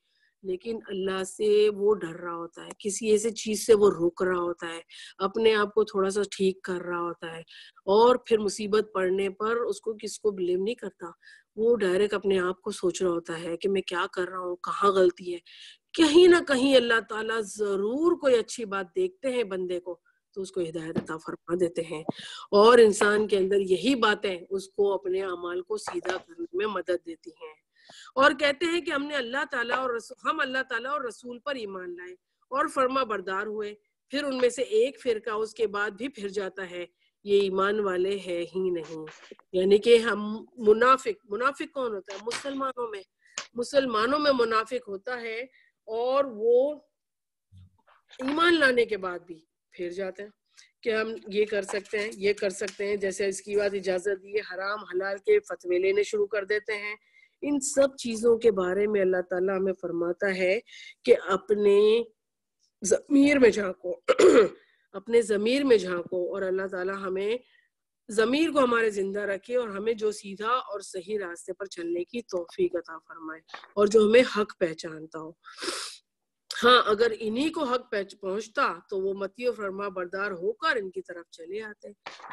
A: لیکن اللہ سے وہ ڈر رہا ہوتا ہے، کسی ایسے چیز سے وہ روک رہا ہوتا ہے، اپنے آپ کو تھوڑا سا ٹھیک کر رہا ہوتا ہے، اور پھر مصیبت پڑنے پر اس کو کس کو بلیم نہیں کرتا، وہ ڈائریکٹ اپنے آپ کو سوچ رہا ہوتا ہے کہ میں کیا کر رہا ہوں، کہاں غلطی ہے۔ کہیں نہ کہیں اللہ تعالیٰ ضرور کوئی اچھی بات دیکھتے ہیں بندے کو تو اس کو ہدایت عطا فرما دیتے ہیں، اور انسان کے اندر یہی باتیں اس کو اپنے اعمال کو سیدھا کرنے میں مدد دیتی ہیں۔ اور کہتے ہیں کہ ہم اللہ تعالیٰ اور رسول پر ایمان لائے اور فرما بردار ہوئے، پھر ان میں سے ایک فرقہ اس کے بعد بھی پھر جاتا ہے یہ ایمان والے ہے ہی نہیں. یعنی کہ ہم منافق کون ہوتا ہے؟ مسلمانوں میں منافق ہوتا ہے، اور وہ ایمان لانے کے بعد بھی پھر جاتے ہیں کہ ہم یہ کر سکتے ہیں، یہ کر سکتے ہیں، جیسے اس کی بات اجازت دی، حرام حلال کے فتوے لینے شروع کر دیتے ہیں. ان سب چیزوں کے بارے میں اللہ تعالیٰ ہمیں فرماتا ہے کہ اپنے ضمیر میں جھانکو اپنے ضمیر میں جھانکو، اور اللہ تعالیٰ ہمیں ضمیر کو ہمارے زندہ رکھے اور ہمیں جو سیدھا اور صحیح راستے پر چلنے کی توفیق عطا فرمائے، اور جو ہمیں حق پہچانتا ہو. ہاں اگر انہی کو حق پہنچتا تو وہ مطیع و فرما بردار ہو کر ان کی طرف چلے آتے.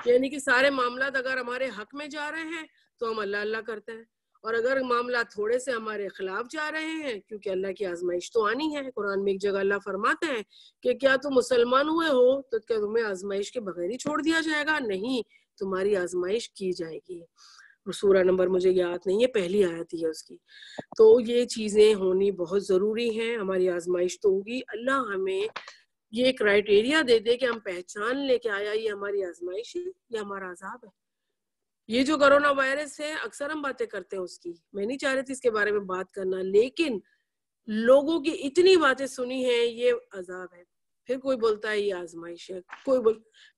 A: یعنی کہ سارے معاملات اگر ہمارے حق میں جا رہے ہیں تو ہم اللہ اللہ کرتے ہیں، اور اگر معاملات تھوڑے سے ہمارے خلاف جا رہے ہیں، کیونکہ اللہ کی آزمائش تو آنی ہے. قرآن میں ایک جگہ اللہ فرماتے ہیں کہ کیا تم مسلمان ہوئے ہو تو کیا تمہیں آزمائش کے بغیر ہی چھوڑ دیا جائے گا؟ نہیں، تمہاری آزمائش کی جائے گی. سورہ نمبر مجھے یاد نہیں ہے، پہلی آیت ہی ہے اس کی. تو یہ چیزیں ہونی بہت ضروری ہیں. ہماری آزمائش تو ہوگی، اللہ ہمیں یہ کرائٹیریا دے دے کہ ہم پہچان لے کہ آیا یہ ہماری آزمائش ہے یا ہمارا عذاب ہے. یہ جو کرونا وائرس ہے، اکثر ہم باتیں کرتے ہیں اس کی، میں نہیں چاہ رہی تھی اس کے بارے میں بات کرنا، لیکن لوگوں کی اتنی باتیں سنی ہیں یہ عذاب ہے، پھر کوئی بولتا ہے یہ آزمائش ہے،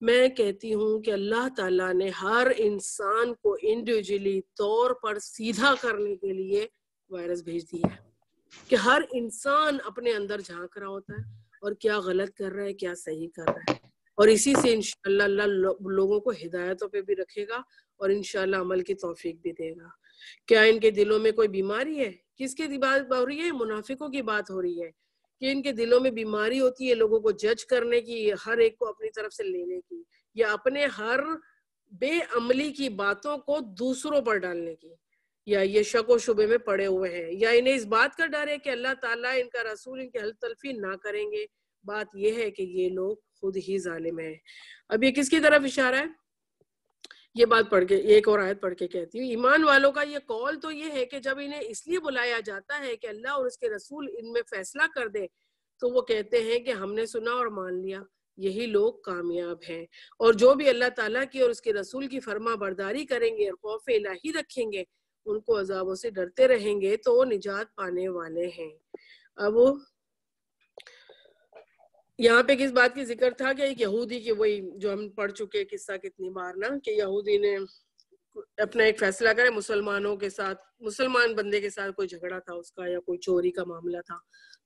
A: میں کہتی ہوں کہ اللہ تعالیٰ نے ہر انسان کو انڈیویجولی طور پر سیدھا کرنے کے لیے وائرس بھیج دیا ہے، کہ ہر انسان اپنے اندر جھانک رہا ہوتا ہے اور کیا غلط کر رہا ہے کیا صحیح کر رہا ہے، اور اسی سے انشاءاللہ اللہ لوگوں کو ہدایتوں پہ بھی رکھے گا اور انشاءاللہ عمل کی توفیق بھی دے گا. کیا ان کے دلوں میں کوئی بیماری ہے؟ کس کی بات ہو رہی ہے؟ منافقوں کی بات ہو رہی ہے کہ ان کے دلوں میں بیماری ہوتی ہے لوگوں کو جج کرنے کی، ہر ایک کو اپنی طرف سے لینے کی، یا اپنے ہر بے عملی کی باتوں کو دوسروں پر ڈالنے کی، یا یہ شک و شبے میں پڑے ہوئے ہیں، یا انہیں اس بات کا ڈر ہے کہ اللہ تعالیٰ ان کا رسول ان کی حلف تلفی نہ کریں گے. بات یہ ہے کہ یہ لوگ خود ہی ظالم ہیں. اب یہ کس کی طرف اشارہ ہے؟ یہ بات پڑھ کے ایک اور آیت پڑھ کے کہتی ہوں. ایمان والوں کا یہ قول تو یہ ہے کہ جب انہیں اس لیے بلایا جاتا ہے کہ اللہ اور اس کے رسول ان میں فیصلہ کر دے تو وہ کہتے ہیں کہ ہم نے سنا اور مان لیا. یہی لوگ کامیاب ہیں، اور جو بھی اللہ تعالیٰ کی اور اس کے رسول کی فرما برداری کریں گے اور خوف الہی رکھیں گے، ان کو عذابوں سے ڈرتے رہیں گے تو وہ نجات پانے والے ہیں. اب یہاں پہ کس بات کی ذکر تھا کہ ایک یہودی کی، وہی جو ہم پڑھ چکے قصہ کتنی بار نا، کہ یہودی نے اپنا ایک فیصلہ کرے مسلمانوں کے ساتھ، مسلمان بندے کے ساتھ کوئی جھگڑا تھا اس کا یا کوئی چوری کا معاملہ تھا،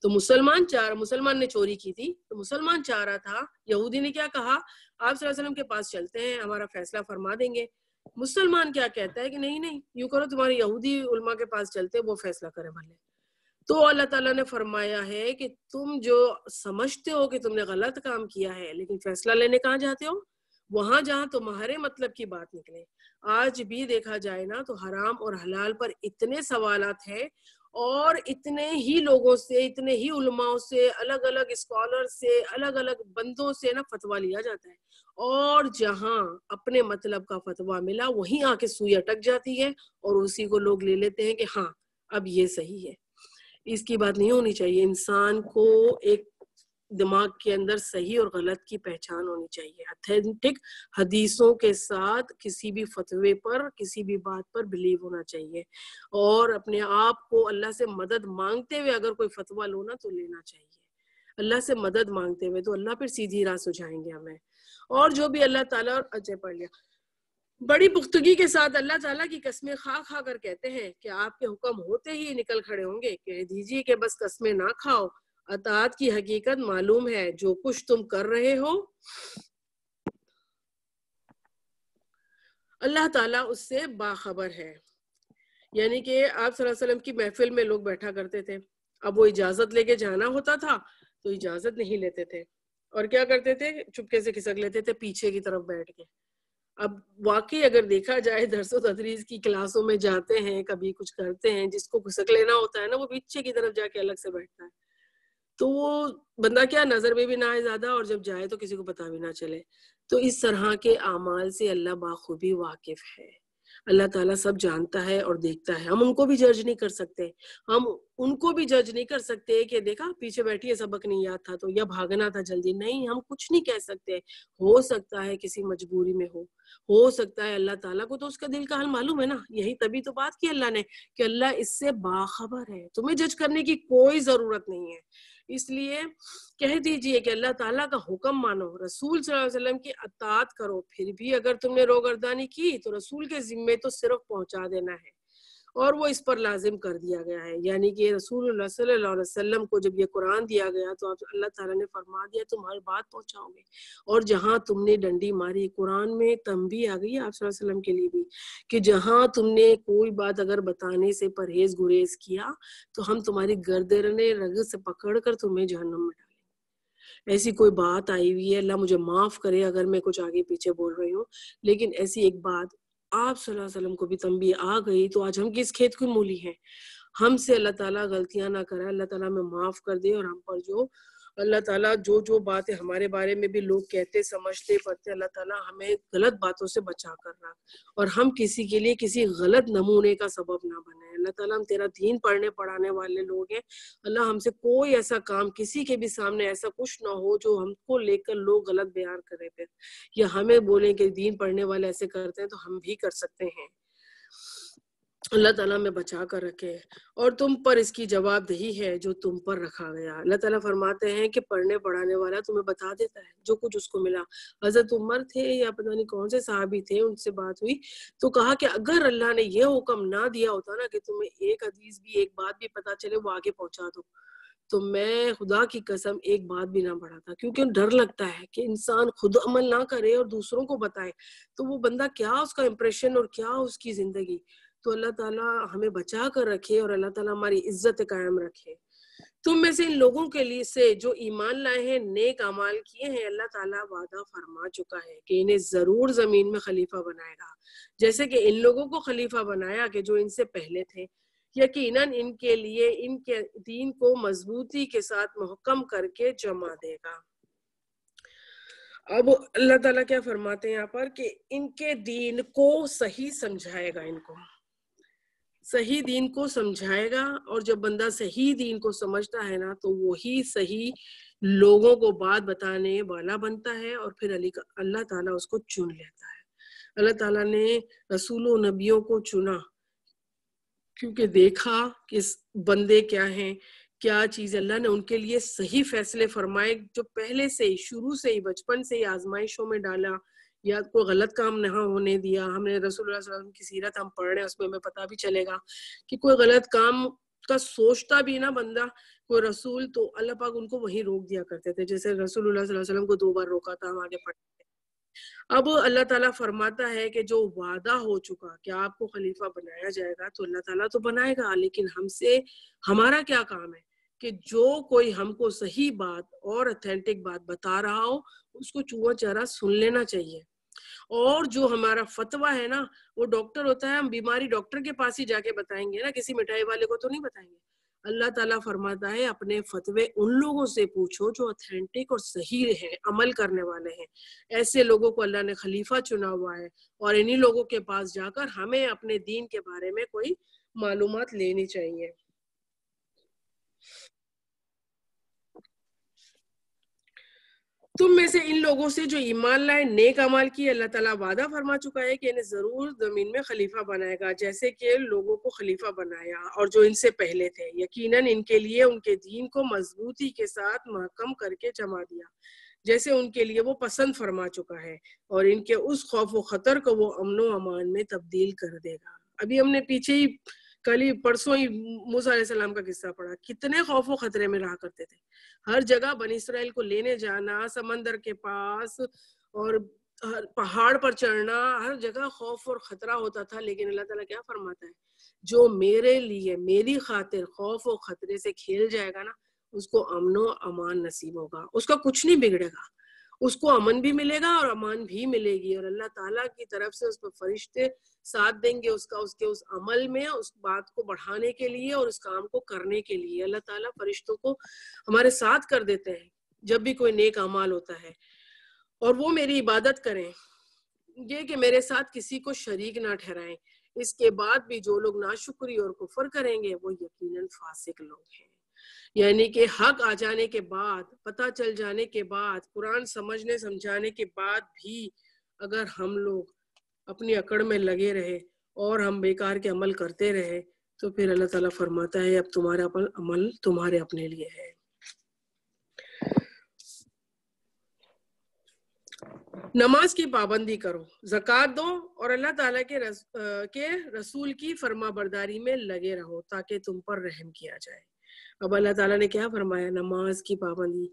A: تو مسلمان نے چوری کی تھی، تو مسلمان چاہ رہا تھا، یہودی نے کیا کہا، آپ صلی اللہ علیہ وسلم کے پاس چلتے ہیں، ہمارا فیصلہ فرما دیں گے. مسلمان کیا کہتا ہے کہ نہیں یوں کرو، تمہارے یہودی علماء کے پاس چلتے وہ فیصلہ کرے بھلے. تو اللہ تعالیٰ نے فرمایا ہے کہ تم جو سمجھتے ہو کہ تم نے غلط کام کیا ہے، لیکن فیصلہ لینے کہاں جاتے ہو؟ وہاں جہاں تمہارے مطلب کی بات نکلے. آج بھی دیکھا جائے نا تو حرام اور حلال پر اتنے سوالات ہیں، اور اتنے ہی لوگوں سے، اتنے ہی علماء سے، الگ الگ اسکالر سے، الگ الگ بندوں سے نا فتویٰ لیا جاتا ہے، اور جہاں اپنے مطلب کا فتویٰ ملا وہیں آ کے سوئی اٹک جاتی ہے، اور اسی کو لوگ لے لیتے ہیں کہ ہاں اب یہ صحیح ہے. اس کی بات نہیں ہونی چاہیے. انسان کو ایک دماغ کے اندر صحیح اور غلط کی پہچان ہونی چاہیے، اتھینٹک حدیثوں کے ساتھ کسی بھی فتوے پر، کسی بھی بات پر بلیو ہونا چاہیے، اور اپنے آپ کو اللہ سے مدد مانگتے ہوئے اگر کوئی فتویٰ لو نا تو لینا چاہیے. اللہ سے مدد مانگتے ہوئے تو اللہ پھر سیدھی راہ سجھائیں گے ہمیں. اور جو بھی اللہ تعالیٰ، اچھے پڑھ لیا، بڑی پختگی کے ساتھ اللہ تعالیٰ کی قسمیں کھا کھا کر کہتے ہیں کہ آپ کے حکم ہوتے ہی نکل کھڑے ہوں گے. کہہ دیجیے کہ بس قسمیں نہ کھاؤ، اطاعت کی حقیقت معلوم ہے، جو کچھ تم کر رہے ہو اللہ تعالیٰ اس سے باخبر ہے. یعنی کہ آپ صلی اللہ علیہ وسلم کی محفل میں لوگ بیٹھا کرتے تھے، اب وہ اجازت لے کے جانا ہوتا تھا تو اجازت نہیں لیتے تھے، اور کیا کرتے تھے، چپکے سے کھسک لیتے تھے پیچھے کی طرف بیٹھ کے. اب واقعی اگر دیکھا جائے درس و تدریس کی کلاسوں میں جاتے ہیں، کبھی کچھ کرتے ہیں، جس کو کھسک لینا ہوتا ہے نا وہ پیچھے کی طرف جا کے الگ سے بیٹھتا ہے، تو وہ بندہ کیا نظر میں بھی نہ آئے زیادہ، اور جب جائے تو کسی کو پتا بھی نہ چلے. تو اس طرح کے اعمال سے اللہ بخوبی واقف ہے. اللہ تعالیٰ سب جانتا ہے اور دیکھتا ہے، ہم ان کو بھی جج نہیں کر سکتے. ہم ان کو بھی جج نہیں کر سکتے کہ دیکھا پیچھے بیٹھی ہے سبق نہیں یاد تھا تو، یا بھاگنا تھا جلدی، نہیں ہم کچھ نہیں کہہ سکتے. ہو سکتا ہے کسی مجبوری میں ہو سکتا ہے اللہ تعالیٰ کو تو اس کا دل کا حال معلوم ہے نا. یہی تبھی تو بات کی اللہ نے کہ اللہ اس سے باخبر ہے، تمہیں جج کرنے کی کوئی ضرورت نہیں ہے. اس لیے کہہ دیجئے کہ اللہ تعالیٰ کا حکم مانو، رسول صلی اللہ علیہ وسلم کی اطاعت کرو. پھر بھی اگر تم نے روگردانی کی تو رسول کے ذمے تو صرف پہنچا دینا ہے، اور وہ اس پر لازم کر دیا گیا ہے. یعنی کہ رسول اللہ صلی اللہ علیہ وسلم کو جب یہ قرآن دیا گیا تو اللہ تعالیٰ نے فرما دیا تم ہر بات پہنچاؤ گے. اور جہاں تم نے ڈنڈی ماری، قرآن میں تنبیہ آ گئی آپ صلی اللہ علیہ وسلم کے لیے بھی کہ جہاں تم نے کوئی بات اگر بتانے سے پرہیز گریز کیا تو ہم تمہاری گردن رگ سے پکڑ کر تمہیں جہنم میں ڈالیں. ایسی کوئی بات آئی ہوئی ہے، اللہ مجھے معاف کرے اگر میں کچھ آگے پیچھے بول رہی ہوں، لیکن ایسی ایک بات آپ صلی اللہ علیہ وسلم کو بھی تنبیہ آ گئی تو آج ہم کس کھیت کی مولی ہیں. ہم سے اللہ تعالیٰ غلطیاں نہ کرے، اللہ تعالیٰ ہمیں معاف کر دے، اور ہم پر جو اللہ تعالیٰ جو باتیں ہمارے بارے میں بھی لوگ کہتے سمجھتے پڑھتے، اللہ تعالیٰ ہمیں غلط باتوں سے بچا کر رکھ، اور ہم کسی کے لیے کسی غلط نمونے کا سبب نہ بنے. اللہ تعالیٰ ہم تیرا دین پڑھنے پڑھانے والے لوگ ہیں، اللہ ہم سے کوئی ایسا کام کسی کے بھی سامنے ایسا کچھ نہ ہو جو ہم کو لے کر لوگ غلط بیان کرے پھر، یا ہمیں بولیں کہ دین پڑھنے والے ایسے کرتے ہیں تو ہم بھی کر سکتے ہیں. اللہ تعالیٰ میں بچا کر رکھے، اور تم پر اس کی جواب دہی ہے جو تم پر رکھا گیا. اللہ تعالیٰ فرماتے ہیں کہ پڑھنے پڑھانے والا تمہیں بتا دیتا ہے جو کچھ اس کو ملا. حضرت عمر تھے یا پتہ نہیں کون سے صحابی تھے، ان سے بات ہوئی تو کہا کہ اگر اللہ نے یہ حکم نہ دیا ہوتا نا کہ تمہیں ایک حدیث بھی ایک بات بھی پتا چلے وہ آگے پہنچا دو، تو میں خدا کی قسم ایک بات بھی نہ بڑھاتا. کیونکہ ڈر لگتا ہے کہ انسان خود عمل نہ کرے اور دوسروں کو بتائے تو وہ بندہ کیا اس کا امپریشن اور کیا اس کی زندگی. تو اللہ تعالیٰ ہمیں بچا کر رکھے اور اللہ تعالیٰ ہماری عزت قائم رکھے. تم میں سے ان لوگوں کے لیے سے جو ایمان لائے ہیں نیک اعمال کیے ہیں، اللہ تعالیٰ وعدہ فرما چکا ہے کہ انہیں ضرور زمین میں خلیفہ بنائے گا، جیسے کہ ان لوگوں کو خلیفہ بنایا کہ جو ان سے پہلے تھے. یقیناً ان کے لیے ان کے دین کو مضبوطی کے ساتھ محکم کر کے جمع دے گا. اب اللہ تعالیٰ کیا فرماتے ہیں یہاں پر کہ ان کے دین کو صحیح سمجھائے گا، ان کو صحیح دین کو سمجھائے گا. اور جب بندہ صحیح دین کو سمجھتا ہے نا تو وہی صحیح لوگوں کو بات بتانے والا بنتا ہے، اور پھر اللہ تعالیٰ اس کو چن لیتا ہے. اللہ تعالیٰ نے رسول و نبیوں کو چنا کیونکہ دیکھا کہ بندے کیا ہیں، کیا چیز اللہ نے ان کے لیے صحیح فیصلے فرمائے جو پہلے سے ہی شروع سے ہی بچپن سے ہی آزمائشوں میں ڈالا، یا کوئی غلط کام نہ ہونے دیا. ہم نے رسول اللہ صلی اللہ علیہ وسلم کی سیرت ہم پڑھ رہے ہیں، اس میں ہمیں پتہ بھی چلے گا کہ کوئی غلط کام کا سوچتا بھی نا بندہ کوئی رسول تو اللہ پاک ان کو وہیں روک دیا کرتے تھے، جیسے رسول اللہ صلی اللہ علیہ وسلم کو 2 بار روکا تھا. ہم آگے پڑھتے ہیں. اب اللہ تعالیٰ فرماتا ہے کہ جو وعدہ ہو چکا کہ آپ کو خلیفہ بنایا جائے گا تو اللہ تعالیٰ تو بنائے گا، لیکن ہم سے ہمارا کیا کام ہے کہ جو کوئی ہم کو صحیح بات اور اتھینٹک بات بتا رہا ہو اس کو چوہا چارہ سن لینا چاہیے. اور جو ہمارا فتویٰ ہے نا، وہ ڈاکٹر ہوتا ہے، ہم بیماری ڈاکٹر کے پاس ہی جا کے بتائیں گے نا، کسی مٹھائی والے کو تو نہیں بتائیں گے. اللہ تعالیٰ فرماتا ہے اپنے فتوے ان لوگوں سے پوچھو جو اتھینٹک اور صحیح ہیں، عمل کرنے والے ہیں. ایسے لوگوں کو اللہ نے خلیفہ چنا ہوا ہے، اور انہی لوگوں کے پاس جا کر ہمیں اپنے دین کے بارے میں کوئی معلومات لینی چاہیے. تم میں سے ان لوگوں سے جو ایمان لائے نیک اعمال کی، اللہ تعالیٰ وعدہ فرما چکا ہے کہ انہیں ضرور زمین میں خلیفہ بنائے گا جیسے کہ لوگوں کو خلیفہ بنایا اور جو ان سے پہلے تھے. یقیناً ان کے لیے ان کے دین کو مضبوطی کے ساتھ محکم کر کے جمع دیا جیسے ان کے لیے وہ پسند فرما چکا ہے، اور ان کے اس خوف و خطر کو وہ امن و امان میں تبدیل کر دے گا. ابھی ہم نے پیچھے ہی کل ہی پرسوں ہی موسیٰ علیہ السلام کا قصہ پڑھا، کتنے خوف و خطرے میں رہا کرتے تھے. ہر جگہ بنی اسرائیل کو لینے جانا، سمندر کے پاس اور پہاڑ پر چڑھنا، ہر جگہ خوف اور خطرہ ہوتا تھا. لیکن اللہ تعالیٰ کیا فرماتا ہے، جو میرے لیے میری خاطر خوف و خطرے سے کھیل جائے گا نا اس کو امن و امان نصیب ہوگا، اس کا کچھ نہیں بگڑے گا، اس کو امن بھی ملے گا اور امان بھی ملے گی. اور اللہ تعالیٰ کی طرف سے اس پر فرشتے ساتھ دیں گے اس کے اس عمل میں، اس بات کو بڑھانے کے لیے اور اس کام کو کرنے کے لیے. اللہ تعالیٰ فرشتوں کو ہمارے ساتھ کر دیتے ہیں جب بھی کوئی نیک اعمال ہوتا ہے، اور وہ میری عبادت کریں، یہ کہ میرے ساتھ کسی کو شریک نہ ٹھہرائیں. اس کے بعد بھی جو لوگ ناشکری اور کفر کریں گے وہ یقیناً فاسق لوگ ہیں. یعنی کہ حق آ جانے کے بعد، پتہ چل جانے کے بعد، قرآن سمجھنے سمجھانے کے بعد بھی اگر ہم لوگ اپنی اکڑ میں لگے رہے اور ہم بیکار کے عمل کرتے رہے تو پھر اللہ تعالیٰ فرماتا ہے اب تمہارا عمل تمہارے اپنے لیے ہے. نماز کی پابندی کرو، زکوٰۃ دو اور اللہ تعالیٰ کے رسول کی فرما برداری میں لگے رہو تاکہ تم پر رحم کیا جائے. اب اللہ تعالیٰ نے کیا فرمایا؟ نماز کی پابندی.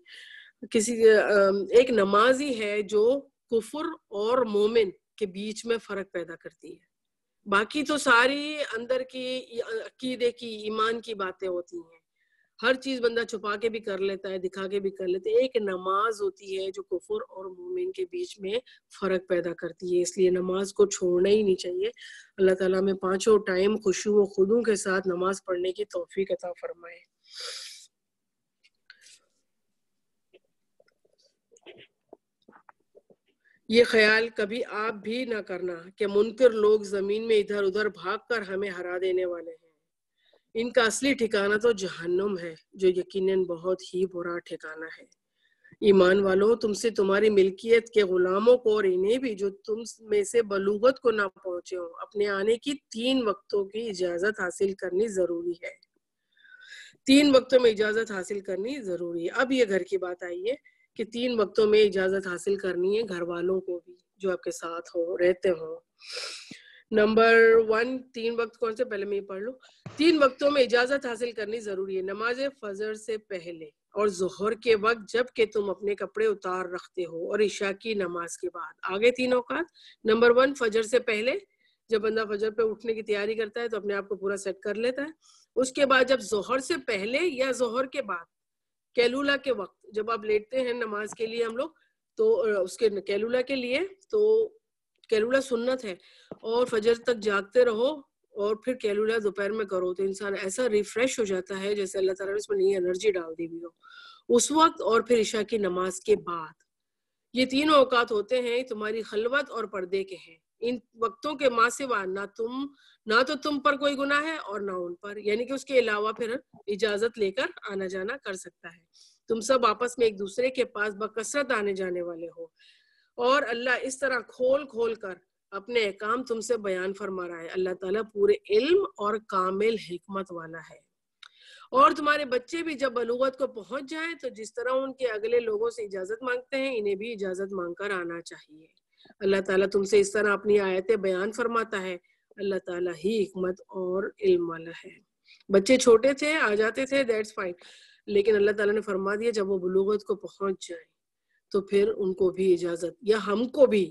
A: ایک نمازی ہے جو کفر اور مومن کے بیچ میں فرق پیدا کرتی ہے. باقی تو ساری اندر کی عقیدے کی ایمان کی باتیں ہوتی ہیں، ہر چیز بندہ چھپا کے بھی کر لیتا ہے، دکھا کے بھی کر لیتا ہے. ایک نماز ہوتی ہے جو کفر اور مومن کے بیچ میں فرق پیدا کرتی ہے، اس لیے نماز کو چھوڑنا ہی نہیں چاہیے. اللہ تعالیٰ میں پانچوں ٹائم خشوع و خضوع کے ساتھ نماز پڑھنے کی توفیق عطا فرمائے. یہ خیال کبھی آپ بھی نہ کرنا کہ منکر لوگ زمین میں ادھر ادھر بھاگ کر ہمیں ہرا دینے والے ہیں. ان کا اصلی ٹھکانہ تو جہنم ہے جو یقیناً بہت ہی برا ٹھکانہ ہے. ایمان والوں، تم سے تمہاری ملکیت کے غلاموں کو اور انہیں بھی جو تم میں سے بلوغت کو نہ پہنچے ہوں اپنے آنے کی 3 وقتوں کی اجازت حاصل کرنی ضروری ہے. 3 وقتوں میں اجازت حاصل کرنی ضروری ہے. اب یہ گھر کی بات آئی ہے کہ 3 وقتوں میں اجازت حاصل کرنی ہے گھر والوں کو بھی جو آپ کے ساتھ ہو رہتے ہوں. نمبر 1 3 وقت کون سے؟ پہلے میں یہ پڑھ لوں. 3 وقتوں میں اجازت حاصل کرنی ضروری ہے. نماز فجر سے پہلے اور ظہر کے وقت جب کہ تم اپنے کپڑے اتار رکھتے ہو اور عشاء کی نماز کے بعد. آگے 3 اوقات. نمبر 1 فجر سے پہلے، جب بندہ فجر پہ اٹھنے کی تیاری کرتا ہے تو اپنے آپ کو پورا سیٹ کر لیتا ہے. اس کے بعد جب ظہر سے پہلے یا ظہر کے بعد کیلولہ کے وقت جب آپ لیٹتے ہیں نماز کے لیے ہم لوگ تو اس کے کیلولہ کے لیے تو کیلولہ سنت ہے اور فجر تک جاگتے رہو اور پھر کیلولہ دوپہر میں کرو تو انسان ایسا ریفریش ہو جاتا ہے جیسے اللہ تعالیٰ نے اس میں نئی انرجی ڈال دی ہوئی ہو اس وقت. اور پھر عشاء کی نماز کے بعد. یہ 3 اوقات ہوتے ہیں تمہاری خلوت اور پردے کے ہیں. ان وقتوں کے ماں سوا نہ تو تم پر کوئی گناہ ہے اور نہ ان پر، یعنی کہ اس کے علاوہ پھر اجازت لے کر آنا جانا کر سکتا ہے. تم سب آپس میں ایک دوسرے کے پاس بکثرت آنے جانے والے ہو اور اللہ اس طرح کھول کھول کر اپنے احکام تم سے بیان فرما رہا ہے. اللہ تعالیٰ پورے علم اور کامل حکمت والا ہے. اور تمہارے بچے بھی جب بلوغت کو پہنچ جائیں تو جس طرح ان کے اگلے لوگوں سے اجازت مانگتے ہیں انہیں بھی اجازت مانگ کر آنا چاہیے. اللہ تعالیٰ تم سے اس طرح اپنی آیتیں بیان فرماتا ہے. اللہ تعالیٰ ہی حکمت اور علم والا ہے. بچے چھوٹے تھے آ جاتے تھے دیٹس فائن، لیکن اللہ تعالیٰ نے فرما دیا جب وہ بلوغت کو پہنچ جائیں تو پھر ان کو بھی اجازت، یا ہم کو بھی،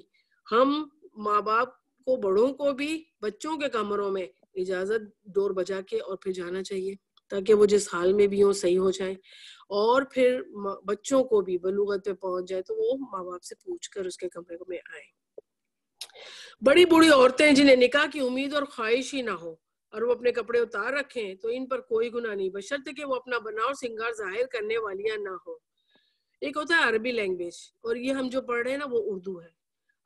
A: ہم ماں باپ کو، بڑوں کو بھی بچوں کے کمروں میں اجازت ڈور بجا کے اور پھر جانا چاہیے تاکہ وہ جس حال میں بھی ہوں صحیح ہو جائیں. اور پھر بچوں کو بھی بلوغت پہ پہنچ جائے تو وہ ماں باپ سے پوچھ کر اس کے کمرے میں آئیں. بڑی بوڑھی عورتیں جنہیں نکاح کی امید اور خواہش ہی نہ ہو اور وہ اپنے کپڑے اتار رکھیں تو ان پر کوئی گناہ نہیں بشرطے کہ وہ اپنا بناؤ سنگار ظاہر کرنے والیاں نہ ہو. ایک ہوتا ہے عربی لینگویج اور یہ ہم جو پڑھ رہے ہیں نا وہ اردو ہے.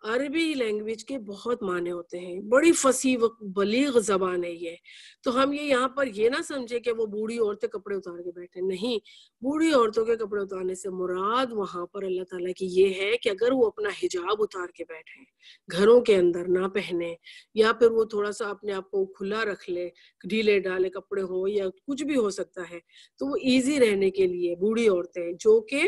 A: عربی لینگویج کے بہت معنی ہوتے ہیں، بڑی فصیح و بلیغ زبان ہے یہ. تو ہم یہ یہاں پر یہ نہ سمجھے کہ وہ بوڑھی عورتیں کپڑے اتار کے بیٹھے، نہیں. بوڑھی عورتوں کے کپڑے اتارنے سے مراد وہاں پر اللہ تعالیٰ کی یہ ہے کہ اگر وہ اپنا حجاب اتار کے بیٹھیں، گھروں کے اندر نہ پہنے، یا پھر وہ تھوڑا سا اپنے آپ کو کھلا رکھ لے، ڈھیلے ڈالے کپڑے ہوں یا کچھ بھی ہو سکتا ہے، تو وہ ایزی رہنے کے لیے بوڑھی عورتیں جو کہ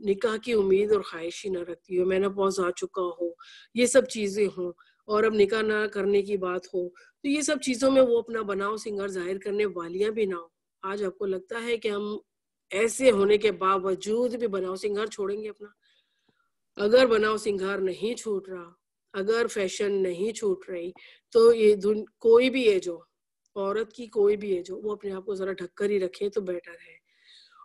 A: نکاح کی امید اور خواہش ہی نہ رکھتی ہو، مینوپاز آ چکا ہو، یہ سب چیزیں ہوں اور اب نکاح نہ کرنے کی بات ہو تو یہ سب چیزوں میں وہ اپنا بناؤ سنگار ظاہر کرنے والیاں بھی نہ ہو. آج آپ کو لگتا ہے کہ ہم ایسے ہونے کے باوجود بھی بناؤ سنگار چھوڑیں گے اپنا؟ اگر بناؤ سنگار نہیں چھوٹ رہا، اگر فیشن نہیں چھوٹ رہی تو یہ کوئی بھی ایج ہو، عورت کی کوئی بھی ایج ہو، وہ اپنے آپ کو ذرا ڈھک کر ہی رکھے تو بیٹر ہے.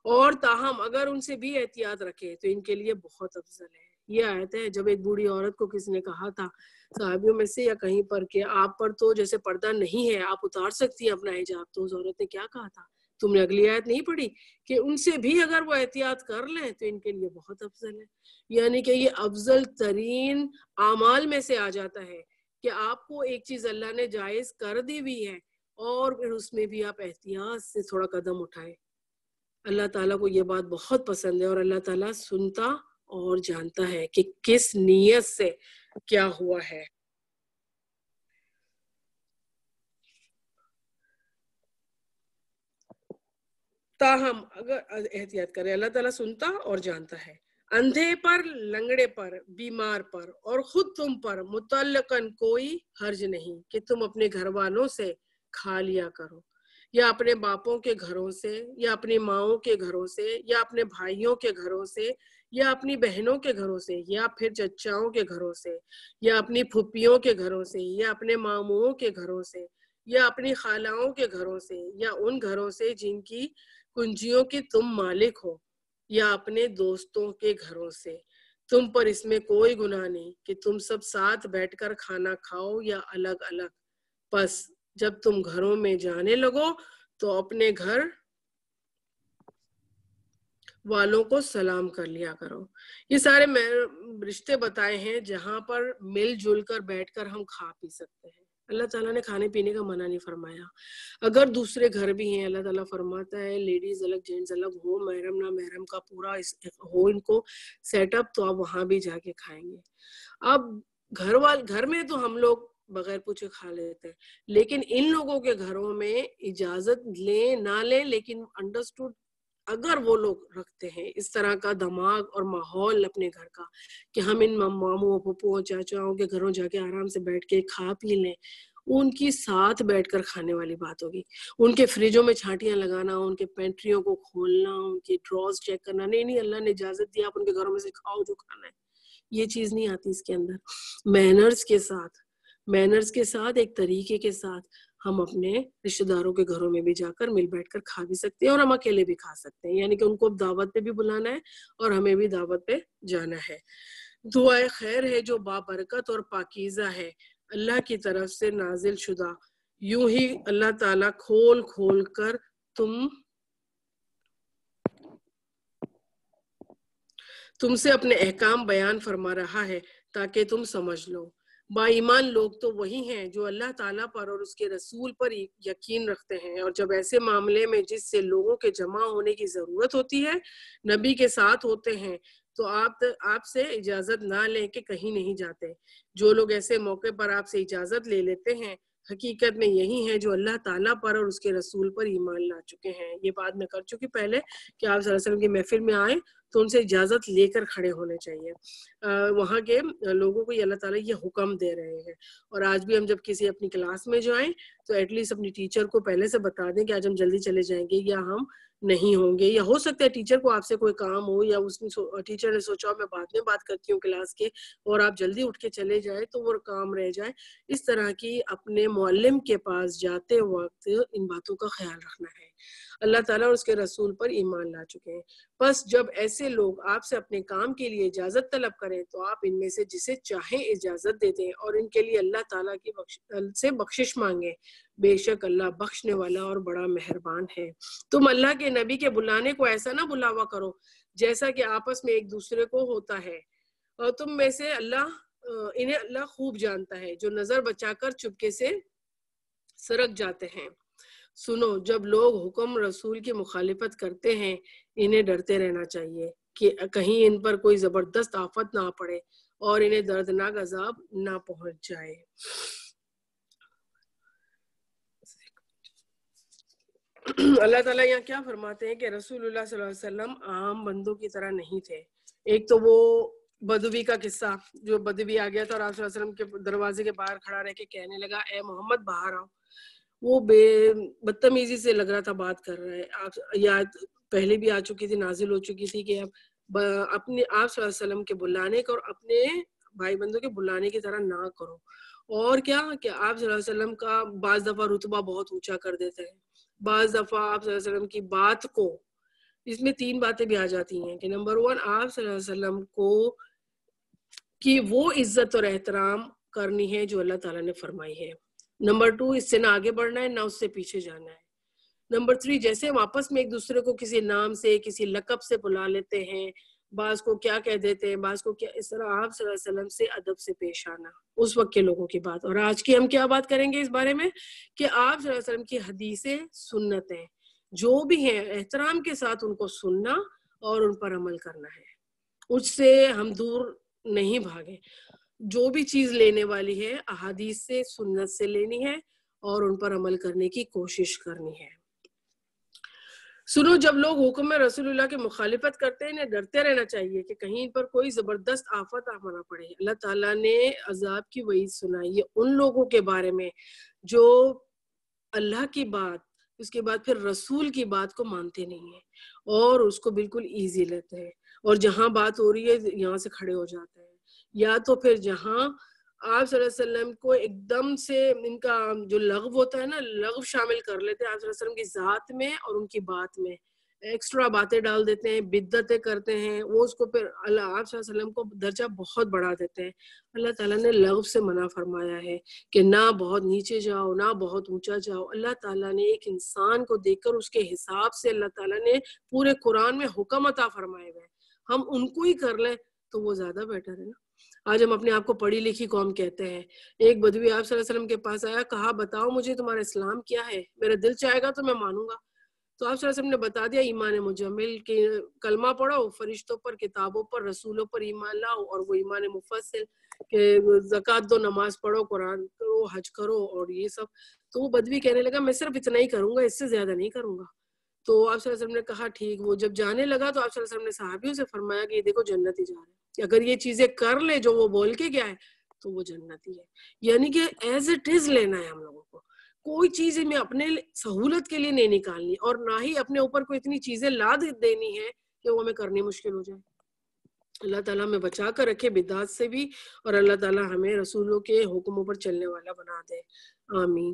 A: اور تاہم اگر ان سے بھی احتیاط رکھے تو ان کے لیے بہت افضل ہے. یہ آیت ہے جب ایک بوڑھی عورت کو کسی نے کہا تھا صحابیوں میں سے یا کہیں پر کہ آپ پر تو جیسے پردہ نہیں ہے، آپ اتار سکتی ہیں اپنا حجاب، تو اس عورت نے کیا کہا تھا؟ تم نے اگلی آیت نہیں پڑھی کہ ان سے بھی اگر وہ احتیاط کر لیں تو ان کے لیے بہت افضل ہے. یعنی کہ یہ افضل ترین اعمال میں سے آ جاتا ہے کہ آپ کو ایک چیز اللہ نے جائز کر دی بھی ہے اور پھر اس میں بھی آپ احتیاط سے تھوڑا قدم اٹھائیں. اللہ تعالیٰ کو یہ بات بہت پسند ہے اور اللہ تعالیٰ سنتا اور جانتا ہے کہ کس نیت سے کیا ہوا ہے. تاہم اگر احتیاط کرے اللہ تعالیٰ سنتا اور جانتا ہے. اندھے پر، لنگڑے پر، بیمار پر اور خود تم پر متعلقاً کوئی حرج نہیں کہ تم اپنے گھر والوں سے کھا لیا کرو، یا اپنے باپوں کے گھروں سے، یا اپنی ماؤں کے گھروں سے، یا اپنے بھائیوں کے گھروں سے، یا اپنی بہنوں کے گھروں سے، یا پھر چچاؤں کے گھروں سے، یا اپنی پھپھیوں کے گھروں سے، یا اپنے ماموں کے گھروں سے، یا اپنی خالاؤں کے گھروں سے، یا ان گھروں سے جن کی کنجیوں کی تم مالک ہو، یا اپنے دوستوں کے گھروں سے. تم پر اس میں کوئی گناہ نہیں کہ تم سب ساتھ بیٹھ کر کھانا کھاؤ یا الگ الگ. پس جب تم گھروں میں جانے لگو تو اپنے گھر والوں کو سلام کر لیا کرو. یہ سارے رشتے بتائے ہیں جہاں پر مل جل کر بیٹھ کر ہم کھا پی سکتے ہیں. اللہ تعالیٰ نے کھانے پینے کا منع نہیں فرمایا. اگر دوسرے گھر بھی ہیں اللہ تعالیٰ فرماتا ہے لیڈیز الگ جینٹس الگ ہو، محرم نہ محرم کا پورا ہو ان کو سیٹ اپ، تو آپ وہاں بھی جا کے کھائیں گے. اب گھر میں تو ہم لوگ بغیر پوچھے کھا لیتے ہیں، لیکن ان لوگوں کے گھروں میں اجازت لیں نہ لیں لیکن انڈرسٹوڈ اگر وہ لوگ رکھتے ہیں اس طرح کا دماغ اور ماحول اپنے گھر کا کہ ہم ان ماموں پھپھو چاچاؤں کے گھروں جا کے آرام سے بیٹھ کے کھا پی لیں، ان کی ساتھ بیٹھ کر کھانے والی بات ہوگی. ان کے فریجوں میں چھانٹیاں لگانا، ان کے پینٹریوں کو کھولنا، ان کی ڈراز چیک کرنا، نہیں اللہ نے اجازت دیا آپ ان کے گھروں میں سے کھاؤ جو کھانا ہے. یہ چیز نہیں آتی اس کے اندر. مینرز کے ساتھ ایک طریقے کے ساتھ ہم اپنے رشتہ داروں کے گھروں میں بھی جا کر مل بیٹھ کر کھا بھی سکتے ہیں اور ہم اکیلے بھی کھا سکتے ہیں، یعنی کہ ان کو دعوت پہ بھی بلانا ہے اور ہمیں بھی دعوت پہ جانا ہے. دعائے خیر ہے جو بابرکت اور پاکیزہ ہے، اللہ کی طرف سے نازل شدہ. یوں ہی اللہ تعالیٰ کھول کھول کر تم سے اپنے احکام بیان فرما رہا ہے تاکہ تم سمجھ لو. با ایمان لوگ تو وہی ہیں جو اللہ تعالیٰ پر اور اس کے رسول پر یقین رکھتے ہیں، اور جب ایسے معاملے میں جس سے لوگوں کے جمع ہونے کی ضرورت ہوتی ہے نبی کے ساتھ ہوتے ہیں تو آپ سے اجازت نہ لیں کہ کہیں نہیں جاتے. جو لوگ ایسے موقع پر آپ سے اجازت لے لیتے ہیں حقیقت میں یہی ہیں جو اللہ تعالیٰ پر اور اس کے رسول پر ایمان لا چکے ہیں. یہ بات میں کر چکی پہلے کہ آپ صلی اللہ علیہ وسلم کی محفل میں آئیں تو ان سے اجازت لے کر کھڑے ہونے چاہیے. وہاں کے لوگوں کو اللہ تعالیٰ یہ حکم دے رہے ہیں. اور آج بھی ہم جب کسی اپنی کلاس میں جائیں تو ایٹ لیسٹ اپنی ٹیچر کو پہلے سے بتا دیں کہ آج ہم جلدی چلے جائیں گے یا ہم نہیں ہوں گے، یا ہو سکتا ہے ٹیچر کو آپ سے کوئی کام ہو یا ٹیچر نے سوچا میں بعد میں بات کرتی ہوں کلاس کے اور آپ جلدی اٹھ کے چلے جائیں تو وہ کام رہ جائے. اس طرح کی اپنے معلم کے پاس جاتے وقت ان باتوں کا خیال رکھنا ہے. اللہ تعالیٰ اور اس کے رسول پر ایمان لا چکے ہیں. بس جب ایسے لوگ آپ سے اپنے کام کے لیے اجازت طلب کریں تو آپ ان میں سے جسے چاہیں اجازت دے دیں اور ان کے لیے اللہ تعالیٰ کی سے بخشش مانگیں. بے شک اللہ بخشنے والا اور بڑا مہربان ہے. تم اللہ کے نبی کے بلانے کو ایسا نہ بلاوا کرو جیسا کہ آپس میں ایک دوسرے کو ہوتا ہے، اور تم میں سے انہیں اللہ خوب جانتا ہے جو نظر بچا کر چپکے سے سرک جاتے ہیں. سنو، جب لوگ حکم رسول کی مخالفت کرتے ہیں انہیں ڈرتے رہنا چاہیے کہ کہیں ان پر کوئی زبردست آفت نہ پڑے اور انہیں دردناک عذاب نہ پہنچ جائے. اللہ تعالیٰ یہاں کیا فرماتے ہیں کہ رسول اللہ صلی اللہ علیہ وسلم عام بندوں کی طرح نہیں تھے. ایک تو وہ بدوی کا قصہ، جو بدوی آ گیا تھا اور آپ صلی اللہ علیہ وسلم کے دروازے کے باہر کھڑا رہ کے کہنے لگا اے محمد باہر آؤ. وہ بدتمیزی سے لگ رہا تھا بات کر رہا ہے. یا پہلے بھی آ چکی تھی، نازل ہو چکی تھی کہ اپنے آپ صلی اللہ علیہ وسلم کے بلانے کو اور اپنے بھائی بندوں کے بلانے کی طرح نہ کرو. اور کیا کہ آپ صلی اللہ علیہ وسلم کا بعض دفعہ رتبہ بہت اونچا کر دیتے ہیں، بعض دفعہ آپ صلی اللہ علیہ وسلم کی بات کو، اس میں 3 باتیں بھی آ جاتی ہیں کہ نمبر 1 آپ صلی اللہ علیہ وسلم کو کی وہ عزت اور احترام کرنی ہے جو اللہ تعالیٰ نے فرمائی ہے. نمبر 2 اس سے نہ آگے بڑھنا ہے نہ اس سے پیچھے جانا ہے. نمبر 3 جیسے ہم آپس میں ایک دوسرے کو کسی نام سے کسی لقب سے بلا لیتے ہیں بعض کو کیا کہہ دیتے ہیں، بعض کو کیا، اس طرح آپ صلی اللہ علیہ وسلم سے ادب سے پیش آنا، اس وقت کے لوگوں کی بات۔ اور آج کی ہم کیا بات کریں گے اس بارے میں کہ آپ صلی اللہ علیہ وسلم کی حدیثیں سنتیں جو بھی ہیں احترام کے ساتھ ان کو سننا اور ان پر عمل کرنا ہے، اس سے ہم دور نہیں بھاگے۔ جو بھی چیز لینے والی ہے احادیث سے، سنت سے لینی ہے اور ان پر عمل کرنے کی کوشش کرنی ہے۔ سنو، جب لوگ حکم رسول اللہ کی مخالفت کرتے ہیں انہیں ڈرتے رہنا چاہیے کہ کہیں ان پر کوئی زبردست آفت آنا پڑے۔ اللہ تعالیٰ نے عذاب کی وعید سنائی ہے ان لوگوں کے بارے میں جو اللہ کی بات، اس کے بعد پھر رسول کی بات کو مانتے نہیں ہیں اور اس کو بالکل ایزی لیتے ہیں، اور جہاں بات ہو رہی ہے یہاں سے کھڑے ہو جاتے ہیں، یا تو پھر جہاں آپ صلی اللہ علیہ وسلم کو ایک دم سے ان کا جو لغو ہوتا ہے نا، لغو شامل کر لیتے ہیں آپ صلی اللہ علیہ وسلم کی ذات میں اور ان کی بات میں، ایکسٹرا باتیں ڈال دیتے ہیں، بدعتیں کرتے ہیں، وہ اس کو پھر اللہ آپ صلی اللہ علیہ وسلم کو درجہ بہت بڑھا دیتے ہیں۔ اللہ تعالیٰ نے لغو سے منع فرمایا ہے کہ نہ بہت نیچے جاؤ نہ بہت اونچا جاؤ۔ اللہ تعالیٰ نے ایک انسان کو دیکھ کر اس کے حساب سے اللہ تعالیٰ نے پورے قرآن میں حکم عطا فرمائے ہوئے، ہم ان کو ہی کر لیں تو وہ زیادہ بیٹر ہے نا۔ آج ہم اپنے آپ کو پڑھی لکھی قوم کہتے ہیں۔ ایک بدوی آپ صلی اللہ علیہ وسلم کے پاس آیا، کہا بتاؤ مجھے تمہارا اسلام کیا ہے، میرا دل چاہے گا تو میں مانوں گا۔ تو آپ صلی اللہ علیہ وسلم نے بتا دیا ایمان مجمل کہ کلمہ پڑھو، فرشتوں پر، کتابوں پر، رسولوں پر ایمان لاؤ، اور وہ ایمان مفصل کہ زکوٰۃ دو، نماز پڑھو، قرآن کرو، حج کرو اور یہ سب۔ تو وہ بدوی کہنے لگا میں صرف اتنا ہی کروں گا، اس سے زیادہ نہیں کروں گا۔ تو آپ صلی اللہ علیہ وسلم نے کہا ٹھیک۔ وہ جب جانے لگا تو آپ صلی اللہ علیہ وسلم نے صحابیوں سے فرمایا کہ یہ دیکھو جنت ہی جا رہے ہیں، کہ اگر یہ چیزیں کر لے جو وہ بول کے گیا ہے تو وہ جنت ہی ہے۔ یعنی کہ ایز اٹ از لینا ہے ہم لوگوں کو، کوئی چیز میں اپنے سہولت کے لیے نہیں نکالنی، اور نہ ہی اپنے اوپر کوئی اتنی چیزیں لاد دینی ہے کہ وہ ہمیں کرنی مشکل ہو جائے۔ اللہ تعالیٰ ہمیں بچا کر رکھے بدعات سے بھی، اور اللہ تعالیٰ ہمیں رسولوں کے حکموں پر چلنے والا بنا دے، آمین۔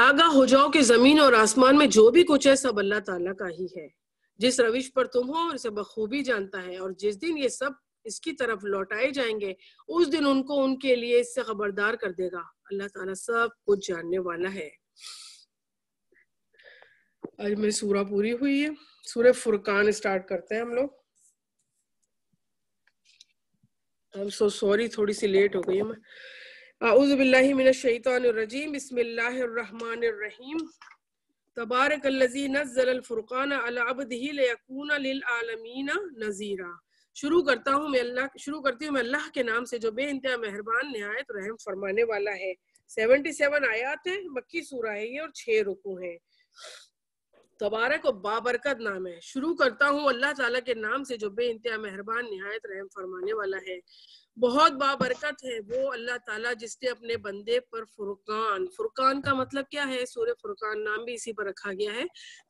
A: آگاہ ہو جاؤ کہ زمین اور آسمان میں جو بھی کچھ ہے سب اللہ تعالیٰ کا ہی ہے، جس روش پر تم ہو اسے بخوبی جانتا ہے، اور جس دن یہ سب اس کی طرف لوٹائے جائیں گے اس دن ان کو ان کے لیے اس سے خبردار کر دے گا۔ اللہ تعالیٰ سب کچھ جاننے والا ہے۔ آج میری سورہ پوری ہوئی ہے، سورہ فرقان سٹارٹ کرتے ہیں ہم لوگ۔ I'm so sorry، تھوڑی سی لیٹ ہو گئی ہوں میں۔ اعوذ باللہ من الشیطان الرجیم، بسم اللہ الرحمن الرحیم۔ تبارک الذی نزل الفرقان علی عبدہ لیکون للعالمین نذیرا۔ شروع کرتی ہوں میں اللہ کے نام سے جو بے انتہا مہربان نہایت رحم فرمانے والا ہے۔ 77 آیات ہے، مکی سورہ ہے یہ، اور 6 رکوع ہیں۔ تبارک و بابرکت نام ہے۔ شروع کرتا ہوں اللہ تعالیٰ کے نام سے جو بے انتہا مہربان نہایت رحم فرمانے والا ہے۔ بہت بابرکت ہے وہ اللہ تعالیٰ جس نے اپنے بندے پر فرقان کا مطلب کیا ہے؟ سورہ فرقان نام بھی اسی پر رکھا گیا ہے۔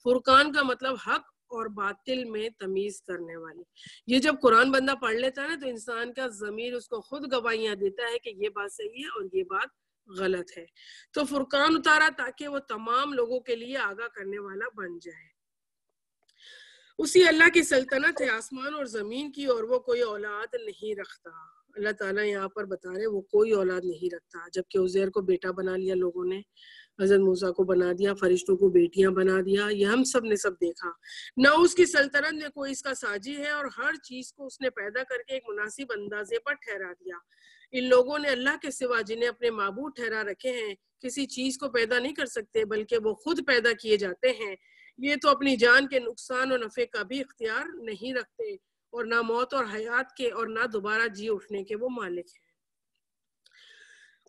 A: فرقان کا مطلب حق اور باطل میں تمیز کرنے والی۔ یہ جب قرآن بندہ پڑھ لیتا ہے نا تو انسان کا ضمیر اس کو خود گواہیاں دیتا ہے کہ یہ بات صحیح ہے اور یہ بات غلط ہے۔ تو فرقان اتارا تاکہ وہ تمام لوگوں کے لیے آگاہ کرنے والا بن جائے۔ اسی اللہ کی سلطنت ہے آسمان اور زمین کی، اور وہ کوئی اولاد نہیں رکھتا۔ اللہ تعالیٰ یہاں پر بتا رہے وہ کوئی اولاد نہیں رکھتا، جبکہ عزیر کو بیٹا بنا لیا لوگوں نے، حضرت موسیٰ کو بنا دیا، فرشتوں کو بیٹیاں بنا دیا، یہ ہم سب نے سب دیکھا۔ نہ اس کی سلطنت میں کوئی اس کا ساجی ہے، اور ہر چیز کو اس نے پیدا کر کے ایک مناسب اندازے پر ٹھہرا دیا۔ ان لوگوں نے اللہ کے سوا جنہیں اپنے معبود ٹھہرا رکھے ہیں کسی چیز کو پیدا نہیں کر سکتے، بلکہ وہ خود پیدا کیے جاتے ہیں۔ یہ تو اپنی جان کے نقصان و نفع کا بھی اختیار نہیں رکھتے، اور نہ موت اور حیات کے اور نہ دوبارہ جی اٹھنے کے وہ مالک ہیں۔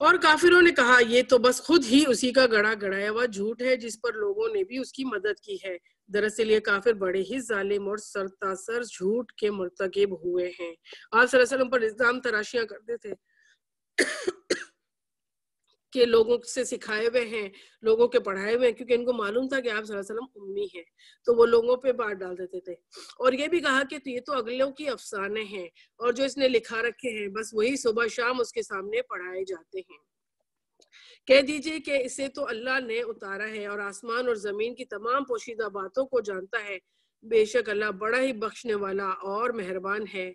A: اور کافروں نے کہا یہ تو بس خود ہی اسی کا گڑایا ہوا جھوٹ ہے جس پر لوگوں نے بھی اس کی مدد کی ہے۔ دراصل یہ کافر بڑے ہی ظالم اور سرتاسر جھوٹ کے مرتکب ہوئے ہیں۔ آپ صلی اللہ علیہ وسلم پر الزام تراشیاں کرتے تھے کہ لوگوں سے سکھائے ہوئے ہیں، لوگوں کے پڑھائے ہوئے ہیں، کیونکہ ان کو معلوم تھا کہ آپ صلی اللہ علیہ وسلم امی ہیں، تو وہ لوگوں پہ بات ڈال دیتے تھے۔ اور یہ بھی کہا کہ یہ تو اگلوں کی افسانے ہیں، اور جو اس نے لکھا رکھے ہیں بس وہی صبح شام اس کے سامنے پڑھائے جاتے ہیں۔ کہہ دیجئے کہ اسے تو اللہ نے اتارا ہے اور آسمان اور زمین کی تمام پوشیدہ باتوں کو جانتا ہے۔ بے شک اللہ بڑا ہی بخشنے والا اور مہربان ہے۔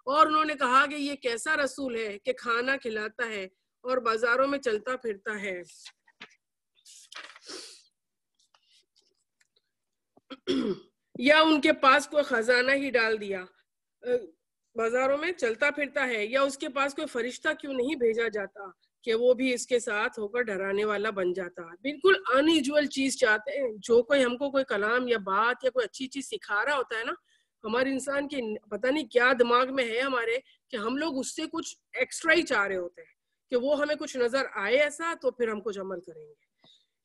A: اور انہوں نے کہا کہ یہ کیسا رسول ہے کہ کھانا کھلاتا ہے اور بازاروں میں چلتا پھرتا ہے۔ یا ان کے پاس کوئی خزانہ ہی ڈال دیا، بازاروں میں چلتا پھرتا ہے، یا اس کے پاس کوئی فرشتہ کیوں نہیں بھیجا جاتا کہ وہ بھی اس کے ساتھ ہو کر ڈرانے والا بن جاتا۔ بالکل انیوزول چیز چاہتے ہیں، جو کوئی ہم کو کوئی کلام یا بات یا کوئی اچھی چیز سکھا رہا ہوتا ہے نا، ہمارے انسان کے پتہ نہیں کیا دماغ میں ہے ہمارے کہ ہم لوگ اس سے کچھ ایکسٹرا ہی چاہ رہے ہوتے ہیں کہ وہ ہمیں کچھ نظر آئے ایسا تو پھر ہم کچھ عمل کریں گے۔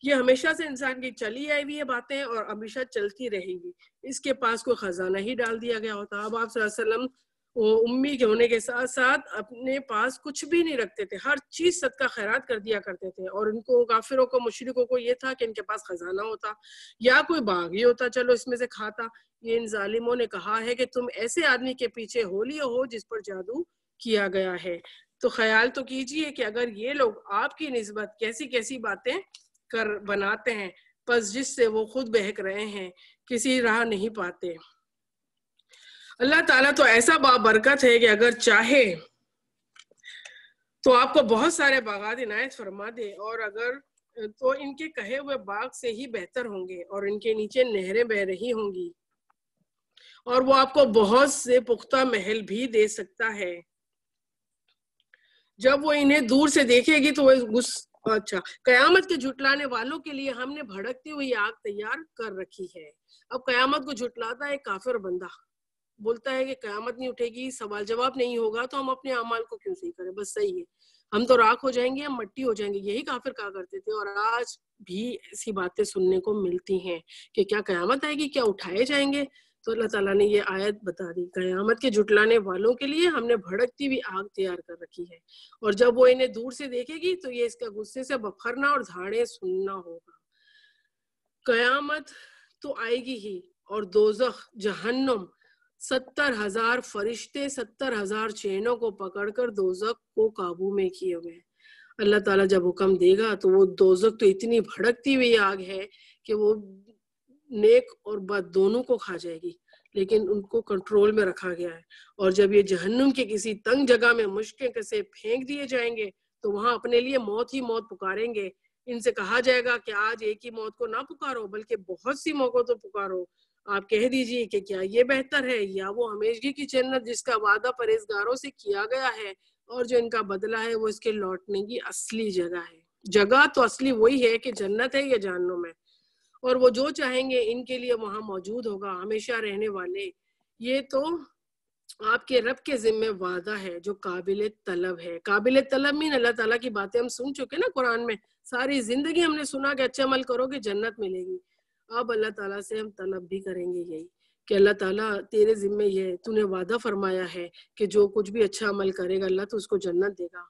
A: یہ ہمیشہ سے انسان کی چلی آئی ہوئی باتیں اور ہمیشہ چلتی رہے گی۔ اس کے پاس کوئی خزانہ ہی ڈال دیا گیا ہوتا۔ اب آپ صلی اللہ علیہ وسلم امی کے ہونے کے ساتھ ساتھ اپنے پاس کچھ بھی نہیں رکھتے تھے، ہر چیز صدقہ خیرات کر دیا کرتے تھے، اور ان کو کافروں کو مشرکوں کو یہ تھا کہ ان کے پاس خزانہ ہوتا یا کوئی باغ ہی ہوتا، چلو اس میں سے کھاتا۔ یہ ان ظالموں نے کہا ہے کہ تم ایسے آدمی کے پیچھے ہو جس پر جادو کیا گیا ہے۔ تو خیال تو کیجئے کہ اگر یہ لوگ آپ کی نسبت کیسی کیسی باتیں کر بناتے ہیں، پس جس سے وہ خود بہک رہے ہیں، کسی راہ نہیں پاتے۔ اللہ تعالیٰ تو ایسا بابرکت ہے کہ اگر چاہے تو آپ کو بہت سارے باغات عنایت فرما دے، اور اگر تو ان کے کہے ہوئے باغ سے ہی بہتر ہوں گے، اور ان کے نیچے نہریں بہ رہی ہوں گی، اور وہ آپ کو بہت سے پختہ محل بھی دے سکتا ہے۔ جب وہ انہیں دور سے دیکھے گی تو وہ اچھا، قیامت کے جھٹلانے والوں کے لیے ہم نے بھڑکتی ہوئی آگ تیار کر رکھی ہے۔ اب قیامت کو جھٹلاتا ہے کافر بندہ، بولتا ہے کہ قیامت نہیں اٹھے گی، سوال جواب نہیں ہوگا، تو ہم اپنے اعمال کو کیوں صحیح کریں، بس صحیح ہے، ہم تو راکھ ہو جائیں گے، ہم مٹی ہو جائیں گے، یہی کافر کہا کرتے تھے۔ اور آج بھی ایسی باتیں سننے کو ملتی ہیں کہ کیا قیامت آئے گی، کیا اٹھائے جائیں گے؟ تو اللہ تعالیٰ نے یہ آیت بتا دی، قیامت کے جھٹلانے والوں کے لیے ہم نے بھڑکتی ہوئی آگ تیار کر رکھی ہے، اور جب وہ انہیں دور سے دیکھے گی تو یہ اس کا غصے سے بپھرنا اور دھاڑیں سننا ہوگا۔ قیامت تو آئے گی ہی، اور دوزخ، جہنم، 70,000 فرشتے 70,000 چینوں کو پکڑ کر دوزخ کو قابو میں کیے ہوئے۔ اللہ تعالیٰ جب حکم دے گا تو وہ دوزخ تو اتنی بھڑکتی ہوئی آگ ہے کہ وہ نیک اور بد دونوں کو کھا جائے گی، لیکن ان کو کنٹرول میں رکھا گیا ہے۔ اور جب یہ جہنم کے کسی تنگ جگہ میں مشکل سے پھینک دیے جائیں گے تو وہاں اپنے لیے موت ہی موت پکاریں گے۔ ان سے کہا جائے گا کہ آج ایک ہی موت کو نہ پکارو، بلکہ بہت سی موتوں تو پکارو۔ آپ کہہ دیجئے کہ کیا یہ بہتر ہے یا وہ ہمیشگی کی جنت جس کا وعدہ پرہیزگاروں سے کیا گیا ہے، اور جو ان کا بدلہ ہے وہ اس کے لوٹنے کی اصلی جگہ ہے۔ جگہ تو اصلی وہی ہے کہ جنت ہے یا جہنم ہے، اور وہ جو چاہیں گے ان کے لیے وہاں موجود ہوگا، ہمیشہ رہنے والے۔ یہ تو آپ کے رب کے ذمہ وعدہ ہے جو قابل طلب ہے۔ قابل طلب مین اللہ تعالیٰ کی باتیں ہم سن چکے نا قرآن میں، ساری زندگی ہم نے سنا کہ اچھے عمل کرو گے جنت ملے گی۔ اب اللہ تعالیٰ سے ہم طلب بھی کریں گے یہی کہ اللہ تعالیٰ تیرے ذمہ یہ تو نے وعدہ فرمایا ہے کہ جو کچھ بھی اچھا عمل کرے گا اللہ تو اس کو جنت دے گا۔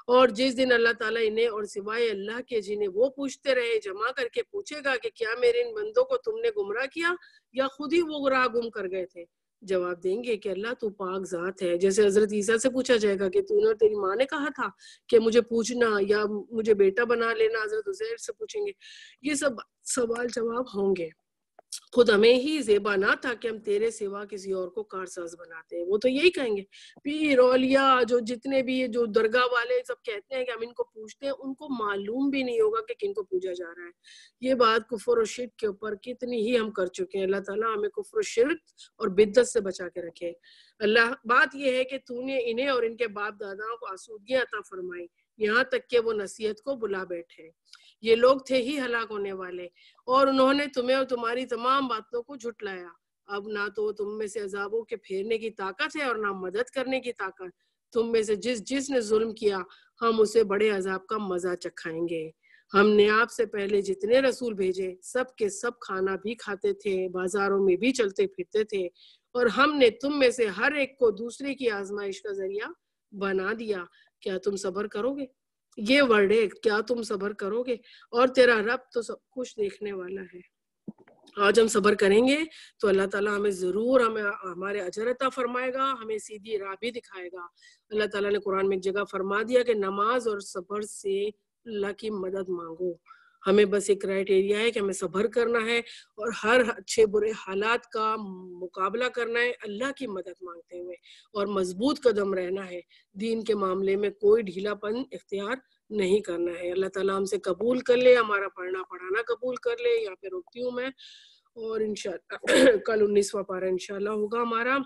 A: اور جس دن اللہ تعالیٰ انہیں اور سوائے اللہ کے جنہیں وہ پوچھتے رہے جمع کر کے پوچھے گا کہ کیا میرے ان بندوں کو تم نے گمراہ کیا یا خود ہی وہ راہ گم کر گئے تھے، جواب دیں گے کہ اللہ تو پاک ذات ہے۔ جیسے حضرت عیسیٰ سے پوچھا جائے گا کہ تو نے تیری ماں نے کہا تھا کہ مجھے پوچھنا یا مجھے بیٹا بنا لینا، حضرت عزیر سے پوچھیں گے، یہ سب سوال جواب ہوں گے۔ خود ہمیں ہی زیبا نہ تھا کہ ہم تیرے سوا کسی اور کو کارساز بناتے ہیں، وہ تو یہی کہیں گے۔ پیر اولیاء جو جتنے بھی جو درگاہ والے سب کہتے ہیں کہ ہم ان کو پوچھتے ہیں، ان کو معلوم بھی نہیں ہوگا کہ کن کو پوجا جا رہا ہے۔ یہ بات کفر و شرک کے اوپر کتنی ہی ہم کر چکے ہیں۔ اللہ تعالیٰ ہمیں کفر و شرک اور بدعت سے بچا کے رکھے۔ اللہ بات یہ ہے کہ تو نے انہیں اور ان کے باپ داداؤں کو آسودگی عطا فرمائی، یہاں تک کہ وہ نصیحت کو بلا بیٹھے۔ یہ لوگ تھے ہی ہلاک ہونے والے، اور انہوں نے تمہیں اور تمہاری تمام باتوں کو جھٹلایا۔ اب نہ تو تم میں سے عذابوں کے پھیرنے کی طاقت ہے اور نہ مدد کرنے کی طاقت۔ تم میں سے جس نے ظلم کیا ہم اسے بڑے عذاب کا مزہ چکھائیں گے۔ ہم نے آپ سے پہلے جتنے رسول بھیجے سب کے سب کھانا بھی کھاتے تھے، بازاروں میں بھی چلتے پھرتے تھے، اور ہم نے تم میں سے ہر ایک کو دوسرے کی آزمائش کا ذریعہ بنا دیا۔ کیا تم صبر کرو گے؟ یہ ورڈ ہے، کیا تم صبر کرو گے؟ اور تیرا رب تو سب کچھ دیکھنے والا ہے۔ آج ہم صبر کریں گے تو اللہ تعالیٰ ہمیں ضرور ہمارے اجر عطا فرمائے گا، ہمیں سیدھی راہ بھی دکھائے گا۔ اللہ تعالیٰ نے قرآن میں ایک جگہ فرما دیا کہ نماز اور صبر سے اللہ کی مدد مانگو۔ ہمیں بس ایک کرائٹیریا ہے کہ ہمیں صبر کرنا ہے اور ہر اچھے برے حالات کا مقابلہ کرنا ہے اللہ کی مدد مانگتے ہوئے، اور مضبوط قدم رہنا ہے۔ دین کے معاملے میں کوئی ڈھیلا پن اختیار نہیں کرنا ہے۔ اللہ تعالیٰ ہم سے قبول کر لے، ہمارا پڑھنا پڑھانا قبول کر لے۔ یہاں پہ روکتی ہوں میں، اور انشاءاللہ کل 19واں پارہ انشاءاللہ ہوگا ہمارا۔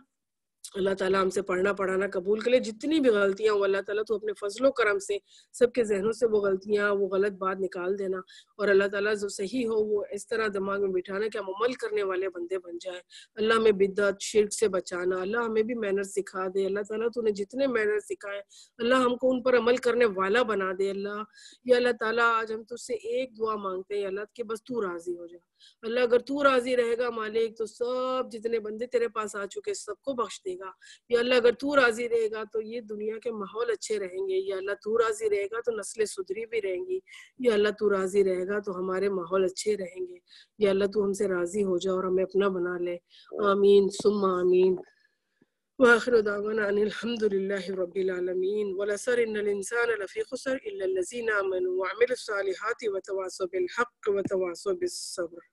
A: اللہ تعالیٰ ہم سے پڑھنا پڑھانا قبول کرے، جتنی بھی غلطیاں ہوں اللہ تعالیٰ تو اپنے فضل و کرم سے سب کے ذہنوں سے وہ غلطیاں وہ غلط بات نکال دینا، اور اللہ تعالیٰ جو صحیح ہو وہ اس طرح دماغ میں بٹھانا کہ ہم عمل کرنے والے بندے بن جائیں۔ اللہ ہمیں بدعت شرک سے بچانا، اللہ ہمیں بھی مینر سکھا دے، اللہ تعالیٰ تو نے جتنے مینر سکھائے اللہ ہم کو ان پر عمل کرنے والا بنا دے۔ اللہ یا اللہ تعالیٰ آج ہم تجھ سے ایک دعا مانگتے ہیں اللہ کہ بس تو راضی ہو جا۔ اللہ اگر تو راضی رہے گا مالک تو سب جتنے بندے تیرے پاس آ چکے سب کو بخش دے گا۔ یا اللہ اگر تو راضی رہے گا تو یہ دنیا کے ماحول اچھے رہیں گے، یا اللہ تو راضی رہے گا تو نسلیں سدھری بھی رہیں گی، یا اللہ تو راضی رہے گا تو ہمارے ماحول اچھے رہیں گے۔ یا اللہ تو ہم سے راضی ہو جا اور ہمیں اپنا بنا لے، آمین ثم آمین۔ وآخر دعوانا ان الحمد للہ رب العالمین۔ والعصر ان الانسان لفی خسر الا الذین آمنوا وعملوا الصالحات وتواصوا بالحق وتواصوا بالصبر۔